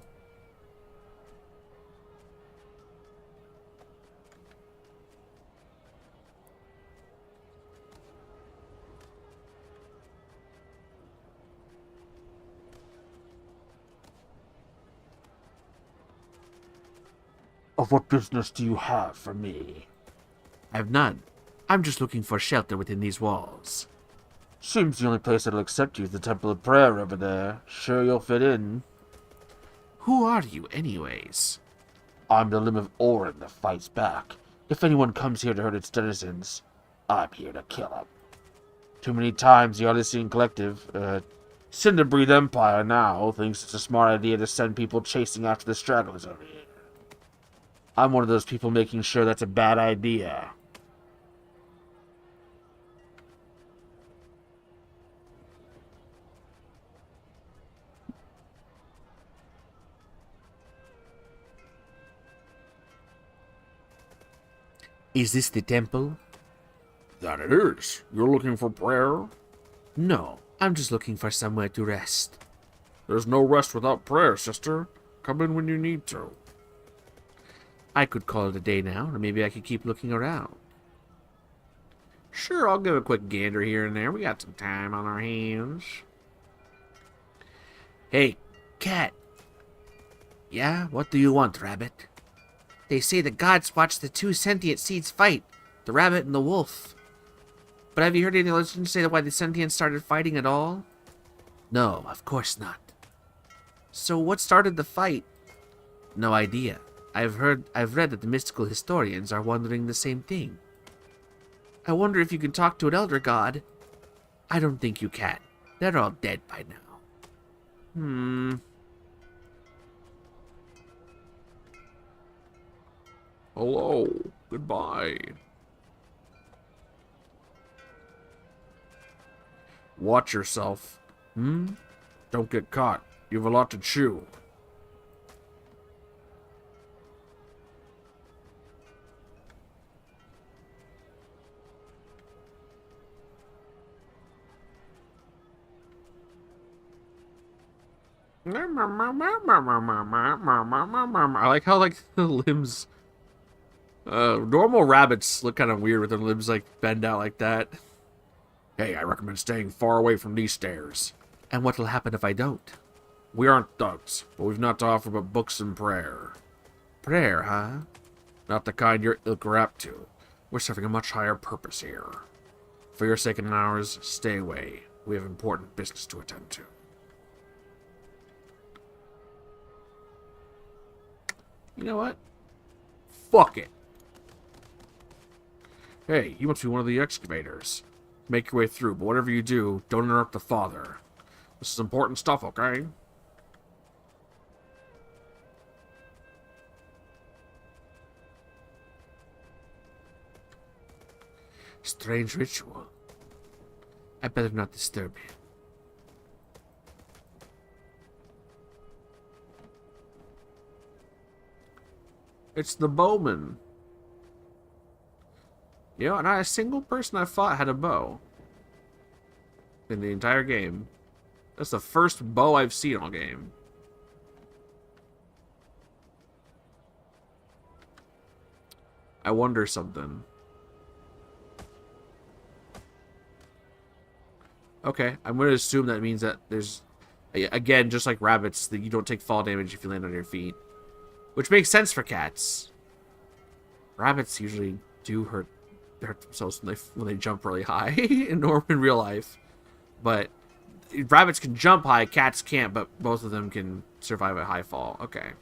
Of what business do you have for me? I've none. I'm just looking for shelter within these walls. Seems the only place that'll accept you is the Temple of Prayer over there. Sure you'll fit in. Who are you, anyways? I'm the limb of Orin that fights back. If anyone comes here to hurt its denizens, I'm here to kill him. Too many times the Odyssey Collective, Cinderbreed Empire now, thinks it's a smart idea to send people chasing after the stragglers over here. I'm one of those people making sure that's a bad idea. Is this the temple? That it is. You're looking for prayer? No, I'm just looking for somewhere to rest. There's no rest without prayer, sister. Come in when you need to. I could call it a day now, or maybe I could keep looking around. Sure, I'll give a quick gander here and there. We got some time on our hands. Hey, cat. Yeah, what do you want, rabbit? They say the gods watch the two sentient seeds fight, the rabbit and the wolf. But have you heard any legends say why the sentients started fighting at all? No, of course not. So what started the fight? No idea. I've read that the mystical historians are wondering the same thing. I wonder if you can talk to an elder god. I don't think you can. They're all dead by now. Hello. Goodbye. Watch yourself. Don't get caught. You've a lot to chew. I like how like the limbs. Normal rabbits look kind of weird with their limbs like bend out like that. Hey, I recommend staying far away from these stairs. And what will happen if I don't? We aren't thugs, but we've not to offer but books and prayer. Prayer, huh? Not the kind your ilk are apt to. We're serving a much higher purpose here. For your sake and ours, stay away. We have important business to attend to. You know what? Fuck it. Hey, you must be one of the excavators. Make your way through, but whatever you do, don't interrupt the father. This is important stuff, okay? Strange ritual. I better not disturb him. It's the bowman. You know, not a single person I fought had a bow. In the entire game. That's the first bow I've seen all game. I wonder something. Okay, I'm going to assume that means that there's... Again, just like rabbits, that you don't take fall damage if you land on your feet. Which makes sense for cats. Rabbits usually do hurt themselves when they jump really high in real life. But rabbits can jump high, cats can't, but both of them can survive a high fall. Okay.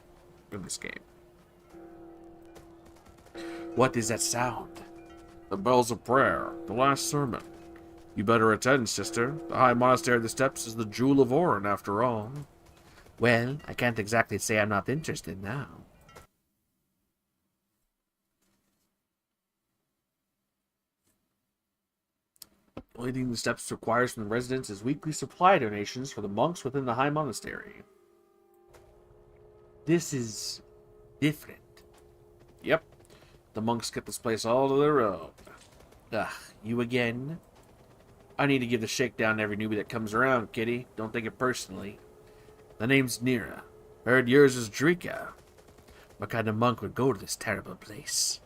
In this game. What is that sound? The bells of prayer. The last sermon. You better attend, sister. The High Monastery of the Steps is the Jewel of Orin, after all. Well, I can't exactly say I'm not interested now. The only thing the Steps requires from the residents is weekly supply donations for the monks within the High Monastery. This is different. Yep. The monks get this place all to their own. Ugh, you again? I need to give the shakedown to every newbie that comes around, kitty. Don't take it personally. The name's Nira. Heard yours is Drika. What kind of monk would go to this terrible place?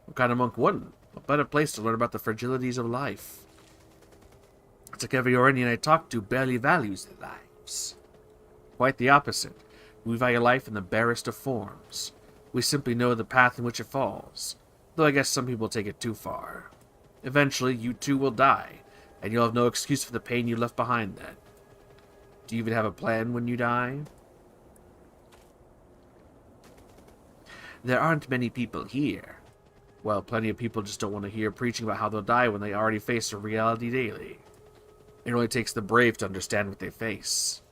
What kind of monk wouldn't? What better place to learn about the fragilities of life? It's like every Orenian I talk to barely values their lives. Quite the opposite. We value life in the barest of forms. We simply know the path in which it falls, though I guess some people take it too far. Eventually, you too will die, and you'll have no excuse for the pain you left behind then. Do you even have a plan when you die? There aren't many people here. Well, plenty of people just don't want to hear preaching about how they'll die when they already face a reality daily. It only takes the brave to understand what they face.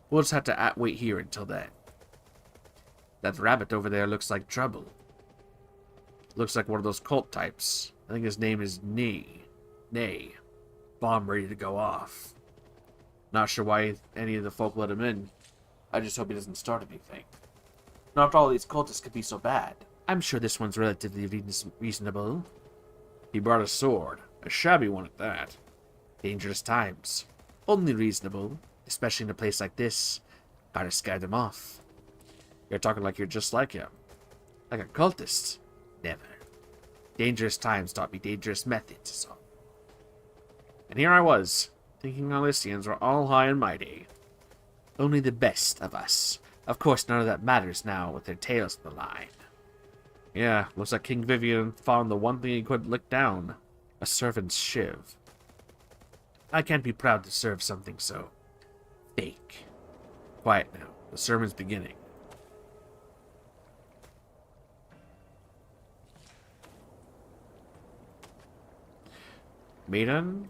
We'll just have to wait here until then. That rabbit over there looks like trouble. Looks like one of those cult types. I think his name is Nay. Bomb ready to go off. Not sure why any of the folk let him in. I just hope he doesn't start anything. Not all these cultists could be so bad. I'm sure this one's relatively reasonable. He brought a sword. A shabby one at that. Dangerous times. Only reasonable. Especially in a place like this. Gotta scare them off. You're talking like you're just like him. Like a cultist? Never. Dangerous times taught me dangerous methods, is all. And here I was, thinking Alessians were all high and mighty. Only the best of us. Of course, none of that matters now with their tails on the line. Yeah, looks like King Vivian found the one thing he couldn't lick down. A servant's shiv. I can't be proud to serve something so fake. Quiet now. The sermon's beginning. Maiden?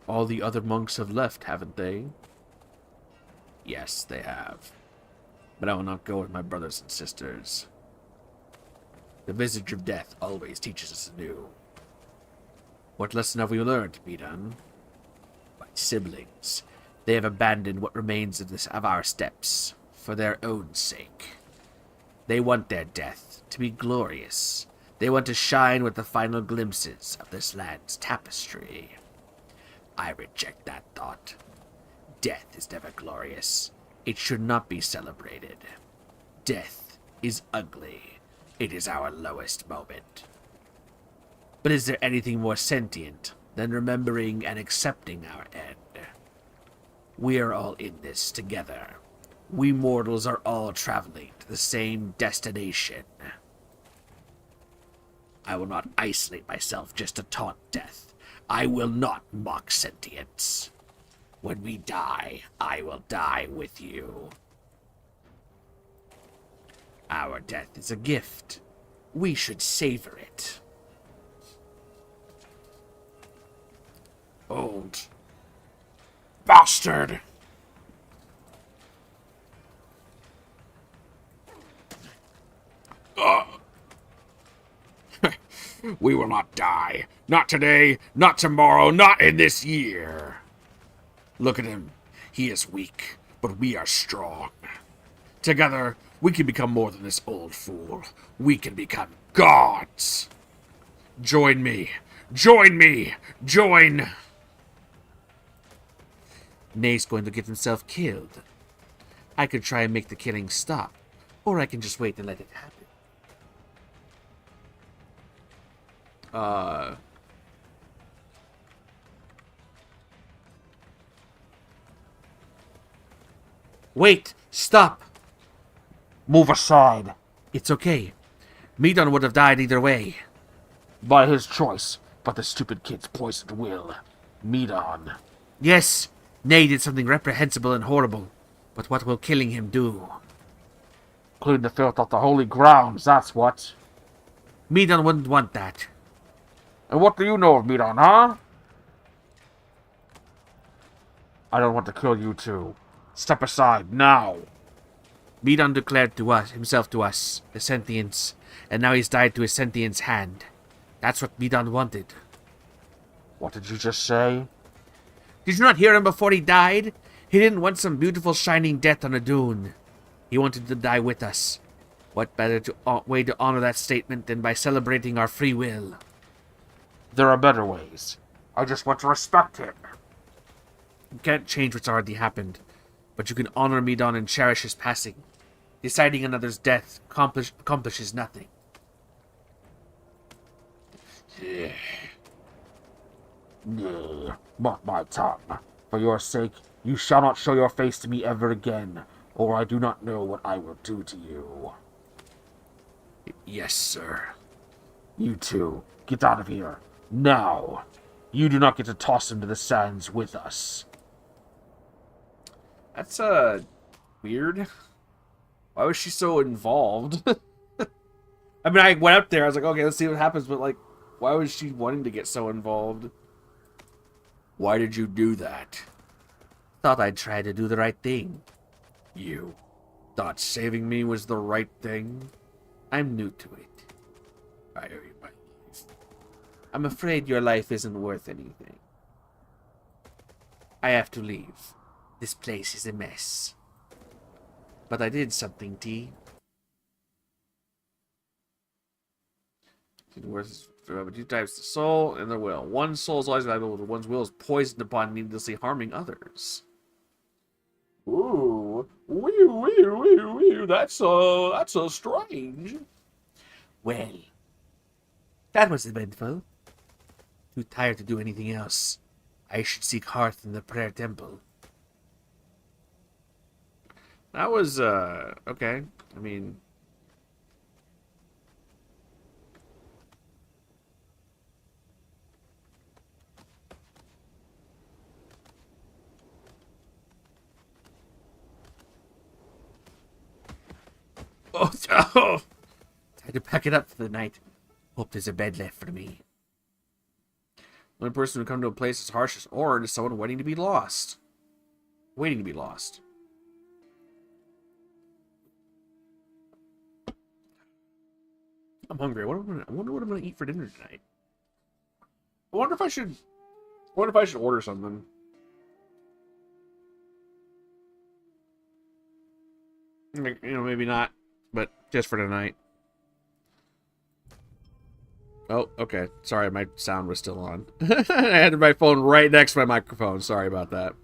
All the other monks have left, haven't they? Yes, they have. But I will not go with my brothers and sisters. The visage of death always teaches us anew. What lesson have we learned, Midan? My siblings. They have abandoned what remains of our steps for their own sake. They want their death to be glorious. They want to shine with the final glimpses of this land's tapestry. I reject that thought. Death is never glorious. It should not be celebrated. Death is ugly. It is our lowest moment. But is there anything more sentient than remembering and accepting our end? We are all in this together. We mortals are all traveling to the same destination. I will not isolate myself just to taunt death. I will not mock sentience. When we die, I will die with you. Our death is a gift. We should savor it. Old bastard! We will not die. Not today, not tomorrow, not in this year. Look at him. He is weak, but we are strong. Together, we can become more than this old fool. We can become gods. Join me. Join me. Join. Nay's going to get himself killed. I could try and make the killing stop, or I can just wait and let it happen. Wait! Stop! Move aside. It's okay. Medon would have died either way. By his choice, but the stupid kid's poisoned will. Medon. Yes, Nay did something reprehensible and horrible, but what will killing him do? Clean the filth off the holy grounds, that's what. Medon wouldn't want that. And what do you know of Medon, huh? I don't want to kill you too. Step aside, now. Medon declared himself to us, the sentience, and now he's died to his sentience hand. That's what Medon wanted. What did you just say? Did you not hear him before he died? He didn't want some beautiful shining death on a dune. He wanted to die with us. What better way to honor that statement than by celebrating our free will? There are better ways. I just want to respect him. You can't change what's already happened, but you can honor Medon and cherish his passing. Deciding another's death accomplishes nothing. Nay, mark my tongue. For your sake, you shall not show your face to me ever again, or I do not know what I will do to you. Yes, sir. You two, get out of here. Now. You do not get to toss him to the sands with us. That's, weird. Why was she so involved? I mean, I went up there, I was like, okay, let's see what happens, but, like, why was she wanting to get so involved? Why did you do that? Thought I'd try to do the right thing. You thought saving me was the right thing? I'm new to it. I owe you my life. I'm afraid your life isn't worth anything. I have to leave. This place is a mess. But I did something, T. Two types the soul and the will. One soul is always valuable, but one's will is poisoned upon needlessly harming others. Ooh, wee, that's so strange. Well, that was eventful. Too tired to do anything else. I should seek hearth in the prayer temple. That was, okay. I mean... Oh, oh! Time to pack it up for the night. Hope there's a bed left for me. One person who come to a place as harsh as Orin is someone waiting to be lost. Waiting to be lost. I'm hungry. I wonder what I'm gonna eat for dinner tonight. I wonder if I should order something. You know, maybe not, but just for tonight. Oh, okay. Sorry, my sound was still on. I had my phone right next to my microphone. Sorry about that.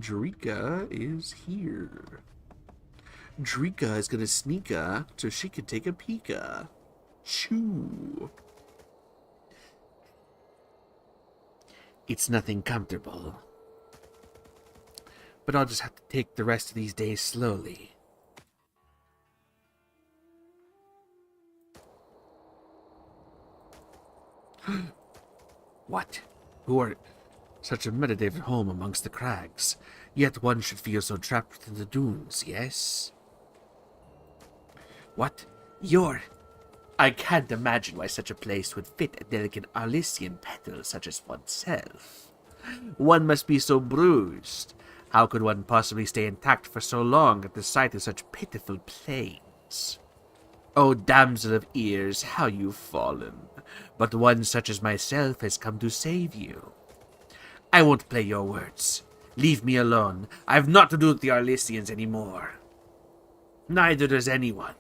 Drika is here. Drika is gonna sneaka so she can take a peeka. Choo. It's nothing comfortable. But I'll just have to take the rest of these days slowly. What? Who are... Such a meditative home amongst the crags. Yet one should feel so trapped within the dunes, yes? What? You're... I can't imagine why such a place would fit a delicate Arlesian petal such as oneself. One must be so bruised. How could one possibly stay intact for so long at the sight of such pitiful plains? O damsel of ears, how you've fallen. But one such as myself has come to save you. I won't play your words. Leave me alone. I've not to do with the Arlesians anymore. Neither does anyone.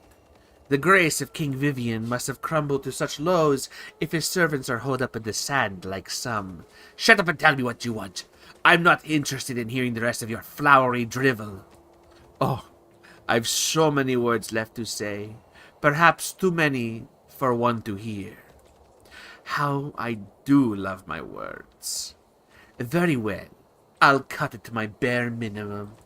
The grace of King Vivian must have crumbled to such lows if his servants are holed up in the sand like some. Shut up and tell me what you want. I'm not interested in hearing the rest of your flowery drivel. Oh, I've so many words left to say. Perhaps too many for one to hear. How I do love my words. Very well, I'll cut it to my bare minimum.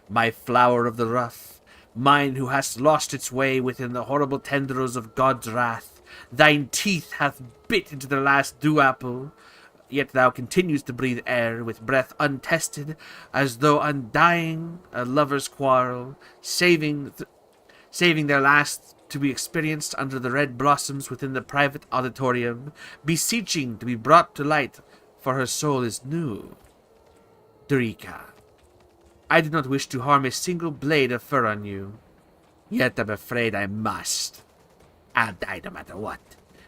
My flower of the rough, mine who hast lost its way within the horrible tendrils of God's wrath, thine teeth hath bit into the last dew-apple, yet thou continues to breathe air with breath untested, as though undying a lover's quarrel, saving their last to be experienced under the red blossoms within the private auditorium, beseeching to be brought to light, for her soul is new. Drika, I did not wish to harm a single blade of fur on you, yet I'm afraid I must. I'll die no matter what.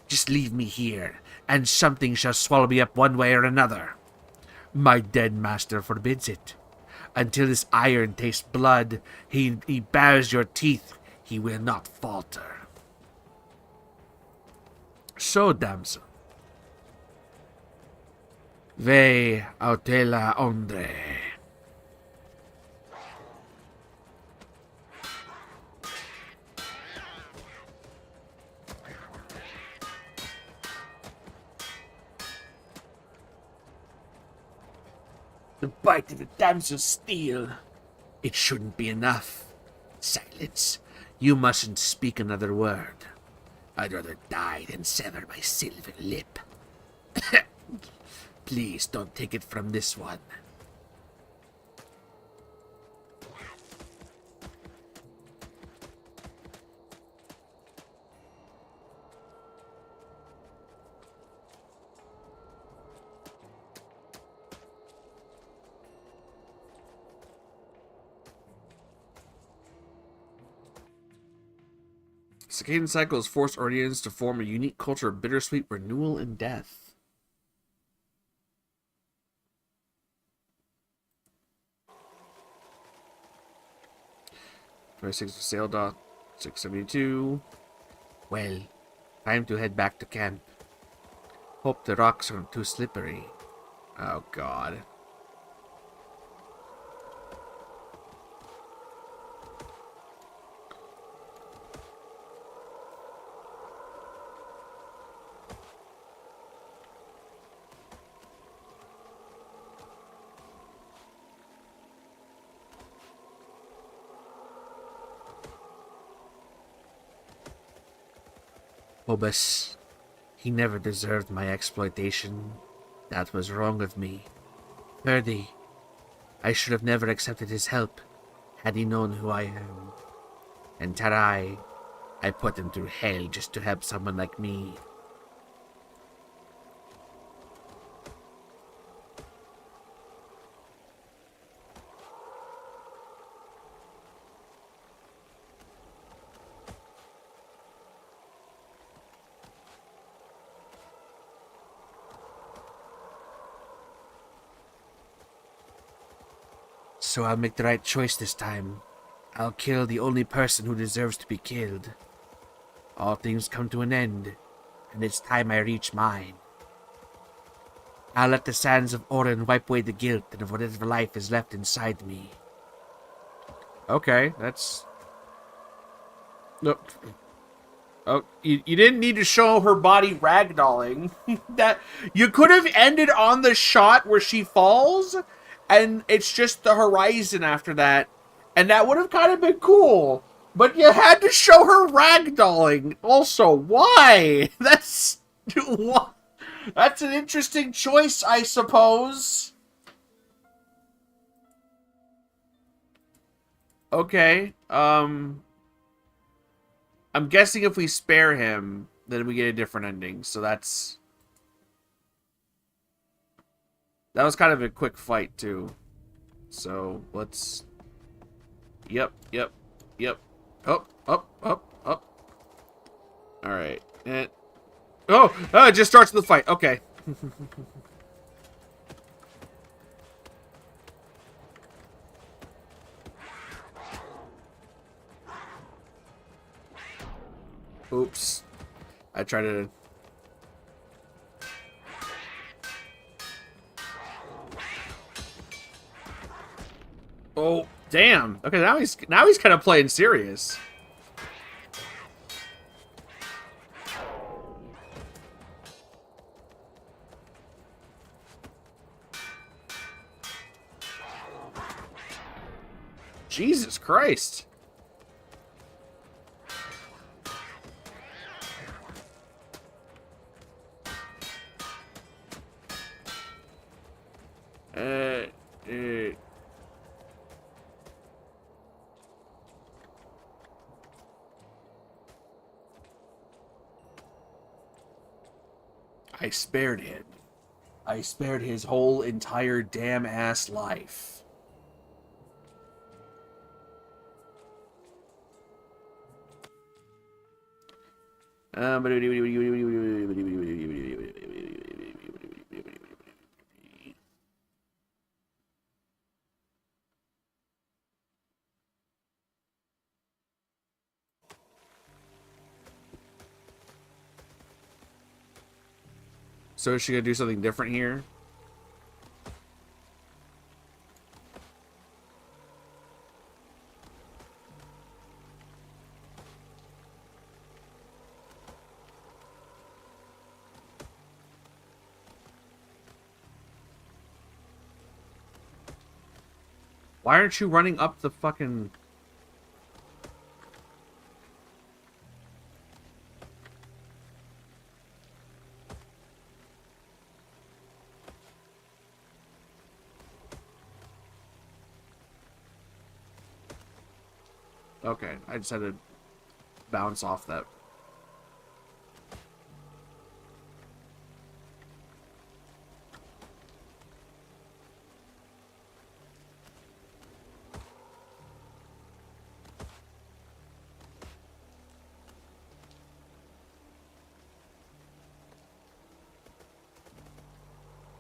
Just leave me here, and something shall swallow me up one way or another. My dead master forbids it. Until this iron tastes blood, he bares your teeth, he will not falter. So, damsel, ve autela hombre. The bite of the damsel's steel. It shouldn't be enough. Silence. You mustn't speak another word. I'd rather die than sever my silver lip. Please don't take it from this one. Circadian cycles force Ordians to form a unique culture of bittersweet renewal and death. '26 sail dot 672. Well, time to head back to camp. Hope the rocks aren't too slippery. Oh God. Obus, he never deserved my exploitation. That was wrong of me. Verdi, I should have never accepted his help, had he known who I am. And Tarai, I put him through hell just to help someone like me. So I'll make the right choice this time. I'll kill the only person who deserves to be killed. All things come to an end, and it's time I reach mine. I'll let the sands of Oren wipe away the guilt and of whatever life is left inside me. Okay, that's... Look. Oh, you didn't need to show her body ragdolling. That you could have ended on the shot where she falls, and it's just the horizon after that, and that would have kind of been cool. But you had to show her ragdolling. Also, why? That's an interesting choice, I suppose. Okay. I'm guessing if we spare him, then we get a different ending. So that was kind of a quick fight too. So let's. Yep. Up. All right. Oh, it just starts the fight. Okay. Oops. I tried to... Oh, damn. Okay, now he's kind of playing serious. Jesus Christ. I spared him. I spared his whole entire damn ass life. So is she gonna do something different here? Why aren't you running up the fucking... Okay, I just had to bounce off that.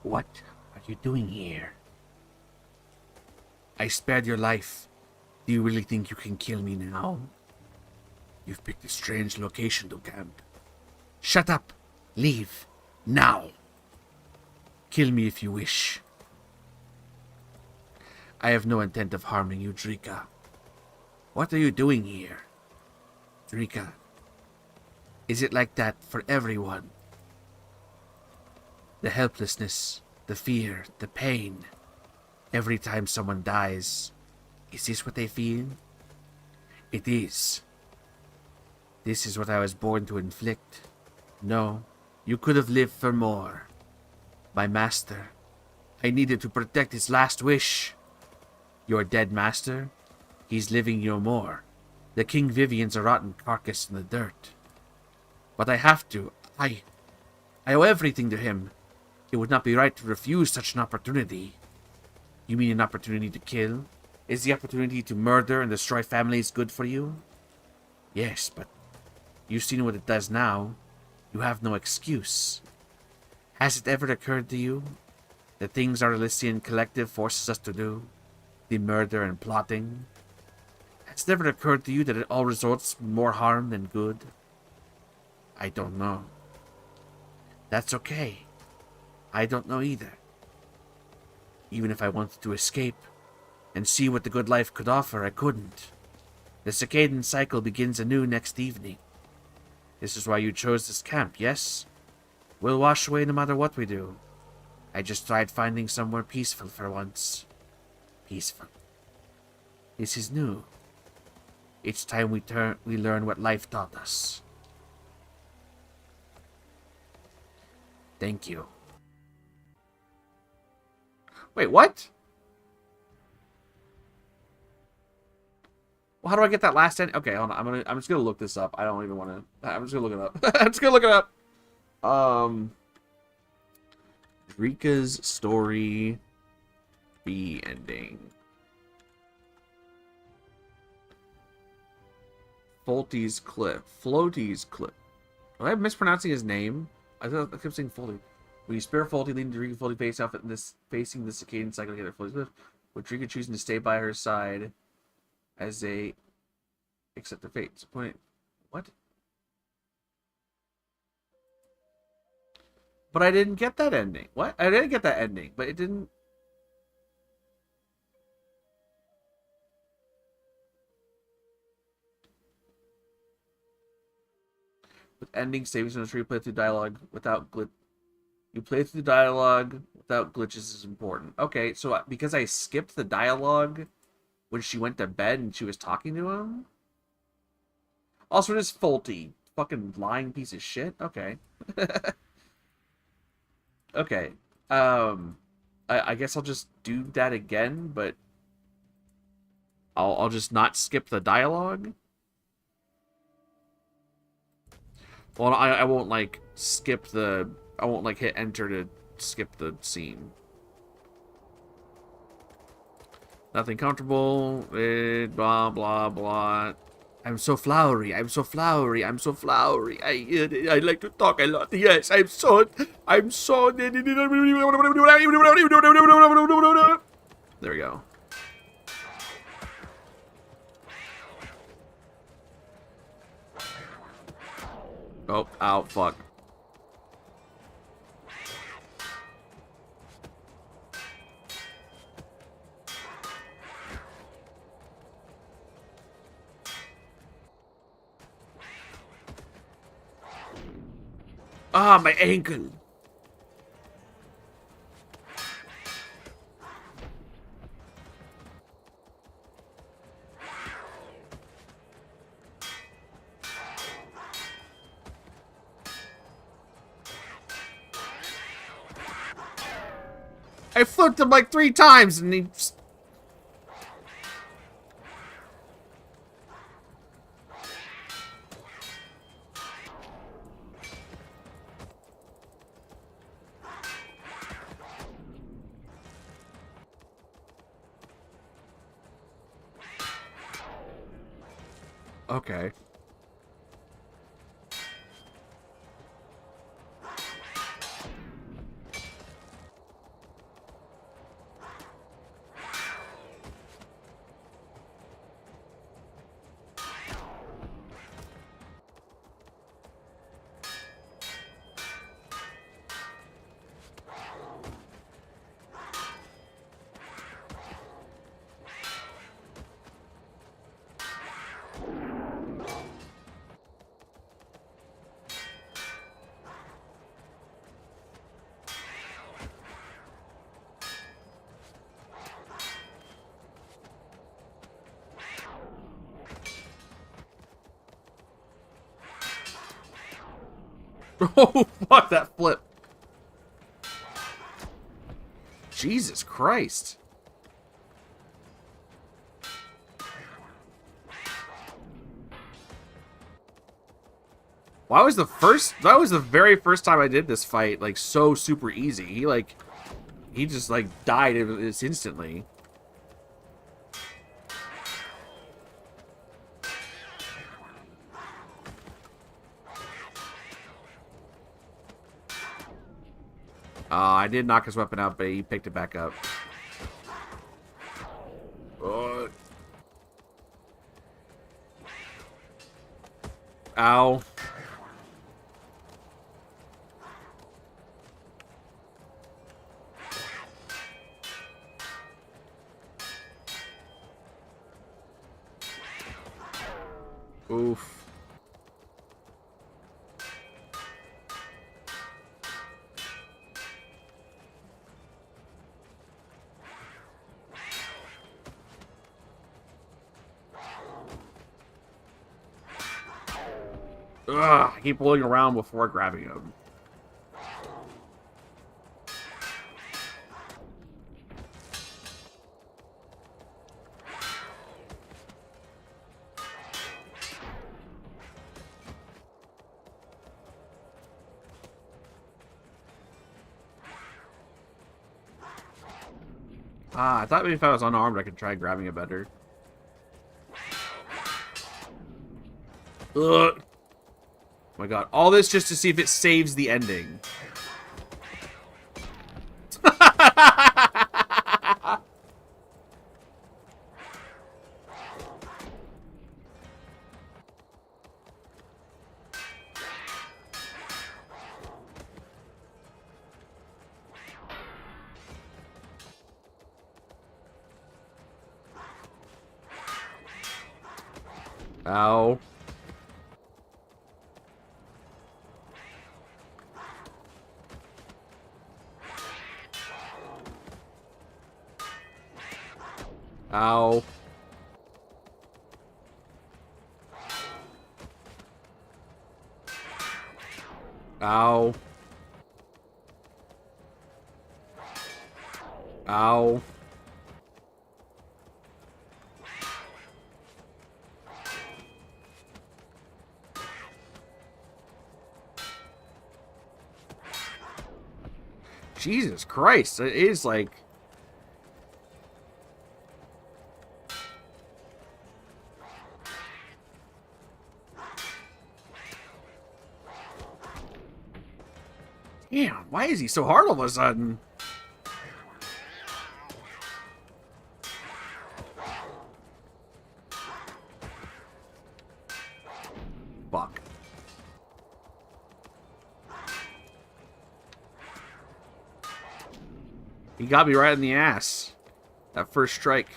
What are you doing here? I spared your life. Do you really think you can kill me now? You've picked a strange location to camp. Shut up! Leave! Now! Kill me if you wish. I have no intent of harming you, Drika. What are you doing here? Drika, is it like that for everyone? The helplessness, the fear, the pain. Every time someone dies, is this what they feel? It is. This is what I was born to inflict. No, you could have lived for more. My master, I needed to protect his last wish. Your dead master, he's living no more. The King Vivian's a rotten carcass in the dirt. But I have to. I owe everything to him. It would not be right to refuse such an opportunity. You mean an opportunity to kill? Is the opportunity to murder and destroy families good for you? Yes, but you've seen what it does now. You have no excuse. Has it ever occurred to you the things our Elysian collective forces us to do? The murder and plotting? Has it ever occurred to you that it all results in more harm than good? I don't know. That's okay. I don't know either. Even if I wanted to escape and see what the good life could offer, I couldn't. The circadian cycle begins anew next evening. This is why you chose this camp, yes? We'll wash away no matter what we do. I just tried finding somewhere peaceful for once. Peaceful. This is new. Each time we learn what life taught us. Thank you. Wait, what? Well, how do I get that last end? Okay, hold on. I'm just gonna look this up. I don't even want to. I'm just gonna look it up. I'm just gonna look it up. Rika's story, B ending. Folty's clip. Floaty's clip. Am I mispronouncing his name? I kept saying Folty. When you spare Folty, leading to Rika Folty face off at this, facing the circadian cycle together. Folty's clip. With Rika choosing to stay by her side as they accept their fate. Point. What? But I didn't get that ending. What? I didn't get that ending, but it didn't. With ending savings from the tree, play through dialogue without glitch. You play through the dialogue without glitches is important. Okay, so because I skipped the dialogue when she went to bed and she was talking to him. Also, it is Folty. Fucking lying piece of shit. Okay. Okay. I guess I'll just do that again, but I'll just not skip the dialogue. Well, I won't like skip the. I won't like hit enter to skip the scene. Nothing comfortable. Blah blah blah. I'm so flowery. I'm so flowery. I'm so flowery. I like to talk a lot. Yes, I'm so. There we go. Oh, ow, fuck. Ah, my ankle. I flipped him like 3 times and he... Okay. Oh, fuck that flip. Jesus Christ. Why was that was the very first time I did this fight, like, so super easy. He just, like, died instantly. I did knock his weapon out, but he picked it back up. Ow. Oof. Ugh, I keep rolling around before grabbing him. I thought maybe if I was unarmed, I could try grabbing it better. Ugh. Oh my god. All this just to see if it saves the ending. Ow. Ow. Ow. Ow. Jesus Christ, it is like... Damn, why is he so hard all of a sudden? Fuck. He got me right in the ass. That first strike.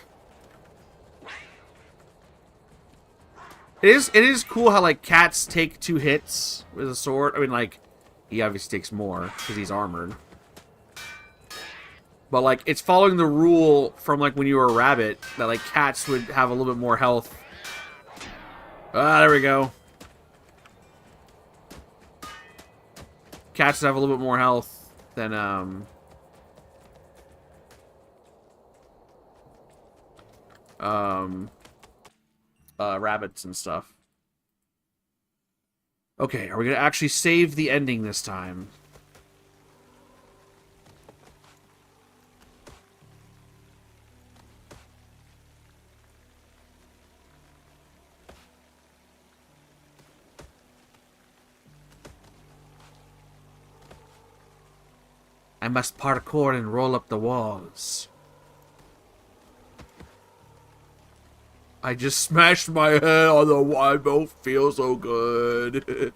It is cool how, like, cats take 2 hits with a sword. I mean, like, He obviously takes more because he's armored. But like, it's following the rule from like when you were a rabbit that like cats would have a little bit more health. Ah, there we go. Cats have a little bit more health than rabbits and stuff. Okay, are we gonna actually save the ending this time? I must parkour and roll up the walls. I just smashed my head on the wall. I don't feel so good.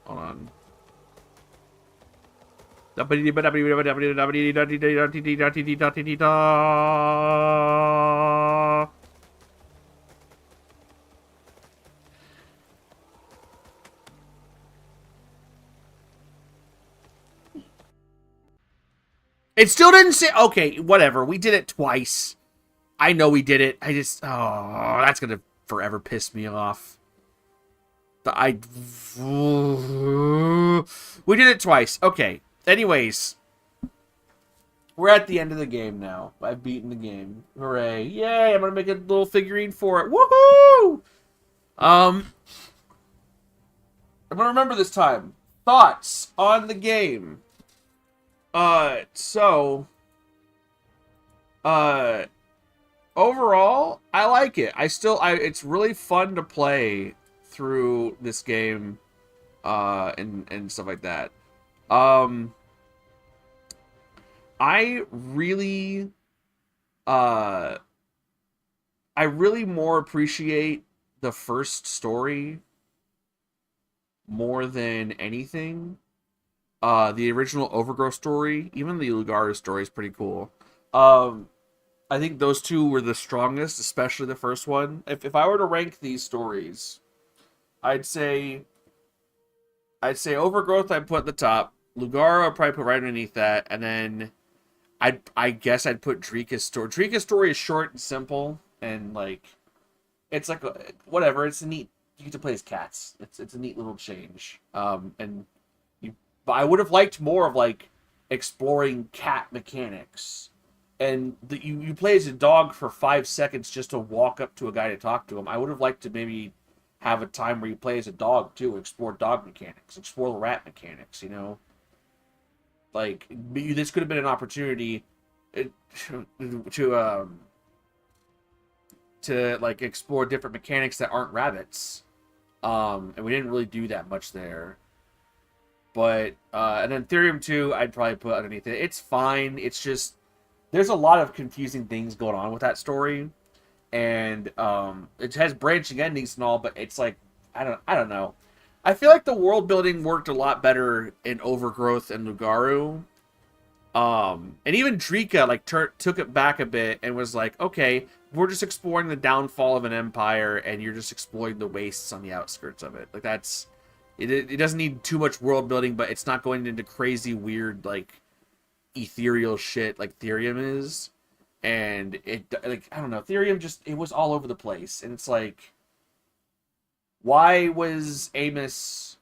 Hold on. It still didn't say. Okay, whatever. We did it twice. I know we did it. I just. Oh, that's gonna forever piss me off. We did it twice. Okay. Anyways. We're at the end of the game now. I've beaten the game. Hooray. Yay, I'm gonna make a little figurine for it. Woohoo! I'm gonna remember this time. Thoughts on the game. Overall, I like it. It's really fun to play through this game, and stuff like that. I really more appreciate the first story more than anything. The original Overgrowth story, even the Lugaru story is pretty cool. I think those two were the strongest, especially the first one. If I were to rank these stories, I'd say Overgrowth I'd put at the top. Lugaru I'd probably put right underneath that, and then I guess I'd put Drika's story. Drika's story is short and simple, and like it's like whatever. It's a neat. You get to play as cats. It's a neat little change. And but I would have liked more of like exploring cat mechanics, and you play as a dog for 5 seconds just to walk up to a guy to talk to him. I would have liked to maybe have a time where you play as a dog too, explore dog mechanics, explore the rat mechanics. You know. Like, this could have been an opportunity to like explore different mechanics that aren't rabbits, and we didn't really do that much there. But and then Therium 2, I'd probably put underneath it. It's fine. It's just there's a lot of confusing things going on with that story, and it has branching endings and all, but it's like I don't know. I feel like the world building worked a lot better in Overgrowth and Lugaru. And even Drika like took it back a bit and was like, okay, we're just exploring the downfall of an empire, and you're just exploring the wastes on the outskirts of it. Like that's it doesn't need too much world building, but it's not going into crazy weird like ethereal shit like Therium is. And it like I don't know, Therium just it was all over the place, and it's like, why was Amos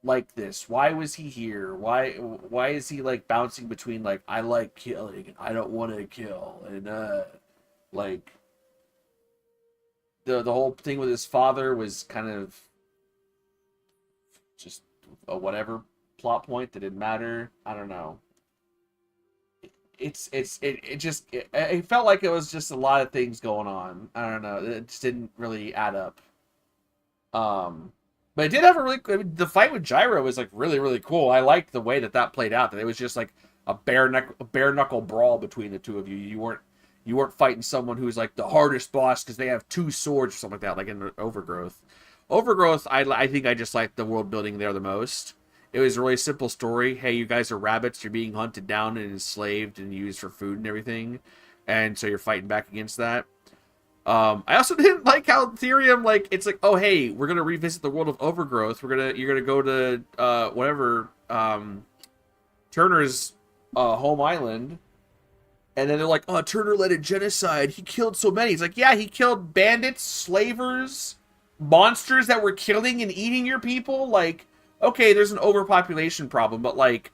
like this? Why was he here? Why is he like bouncing between like I like killing and I don't want to kill, and like the whole thing with his father was kind of just a whatever plot point that didn't matter. I don't know. It felt like it was just a lot of things going on. I don't know. It just didn't really add up. But it did have the fight with Gyro was like really, really cool. I liked the way that played out. That it was just like a bare knuckle brawl between the two of you. You weren't fighting someone who's like the hardest boss because they have 2 swords or something like that, like in Overgrowth. Overgrowth, I think I just like the world building there the most. It was a really simple story. Hey, you guys are rabbits. You're being hunted down and enslaved and used for food and everything. And so you're fighting back against that. I also didn't like how Therium, like, it's like, oh, hey, we're going to revisit the world of Overgrowth. You're going to go to, whatever, Turner's, home island. And then they're like, oh, Turner led a genocide. He killed so many. It's like, yeah, he killed bandits, slavers, monsters that were killing and eating your people. Like, okay, there's an overpopulation problem, but like,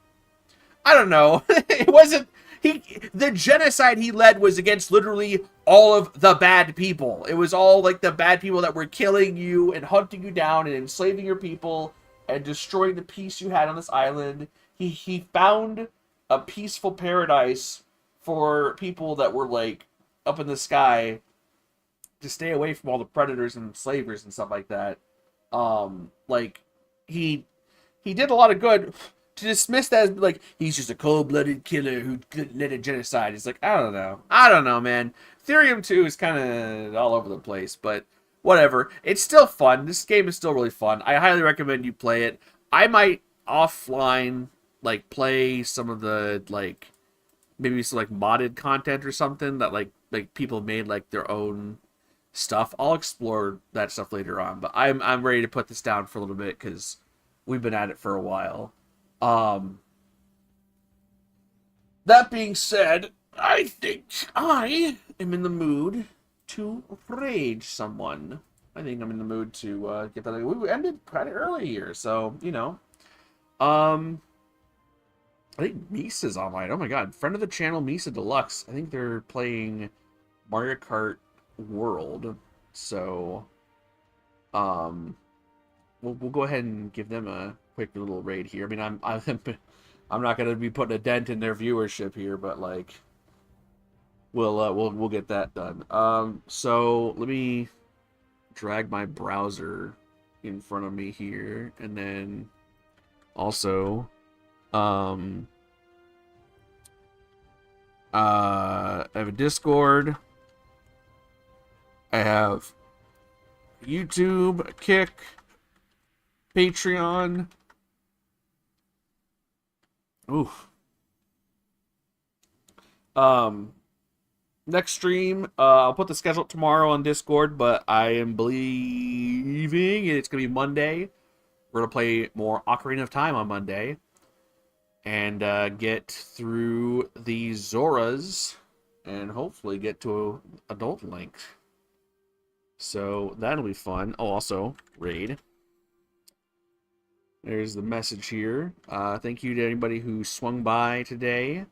I don't know. It wasn't, the genocide he led was against literally all of the bad people. It was all like the bad people that were killing you and hunting you down and enslaving your people and destroying the peace you had on this island. He found a peaceful paradise for people that were like up in the sky to stay away from all the predators and slavers and stuff like that. Like he did a lot of good. To dismiss that as like he's just a cold-blooded killer who led a genocide, it's like, I don't know, man. Therium 2 is kind of all over the place, but whatever. It's still fun. This game is still really fun. I highly recommend you play it. I might offline like play some of the like maybe some like modded content or something that like people made like their own stuff. I'll explore that stuff later on, but I'm ready to put this down for a little bit because we've been at it for a while. That being said, I think I am in the mood to rage someone. I think I'm in the mood to get that. We ended kind of early here, so you know. I think Misa's online. Oh my god, friend of the channel, Misa Deluxe. I think they're playing Mario Kart World. So, we'll go ahead and give them a quick little raid here. I mean, I'm not gonna be putting a dent in their viewership here, but like, we'll get that done. So let me drag my browser in front of me here, and then also, I have a Discord. I have YouTube, Kick, Patreon. Oof. Next stream, I'll put the schedule up tomorrow on Discord, but I am believing it's gonna be Monday. We're gonna play more Ocarina of Time on Monday, and get through the Zoras, and hopefully get to Adult Link. So that'll be fun. Oh, also raid. There's the message here. Thank you to anybody who swung by today.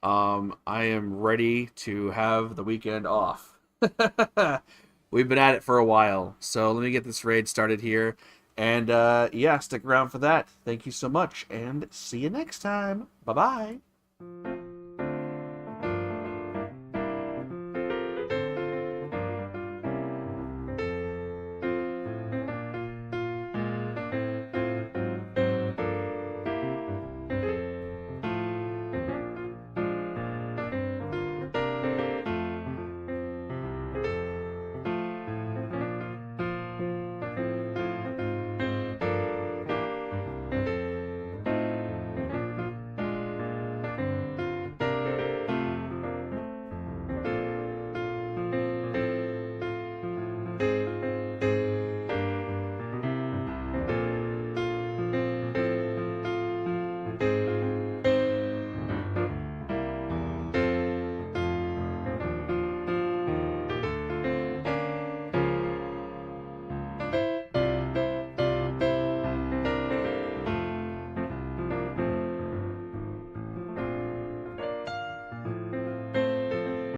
I am ready to have the weekend off. We've been at it for a while. So let me get this raid started here. And yeah, stick around for that. Thank you so much, and see you next time. Bye-bye.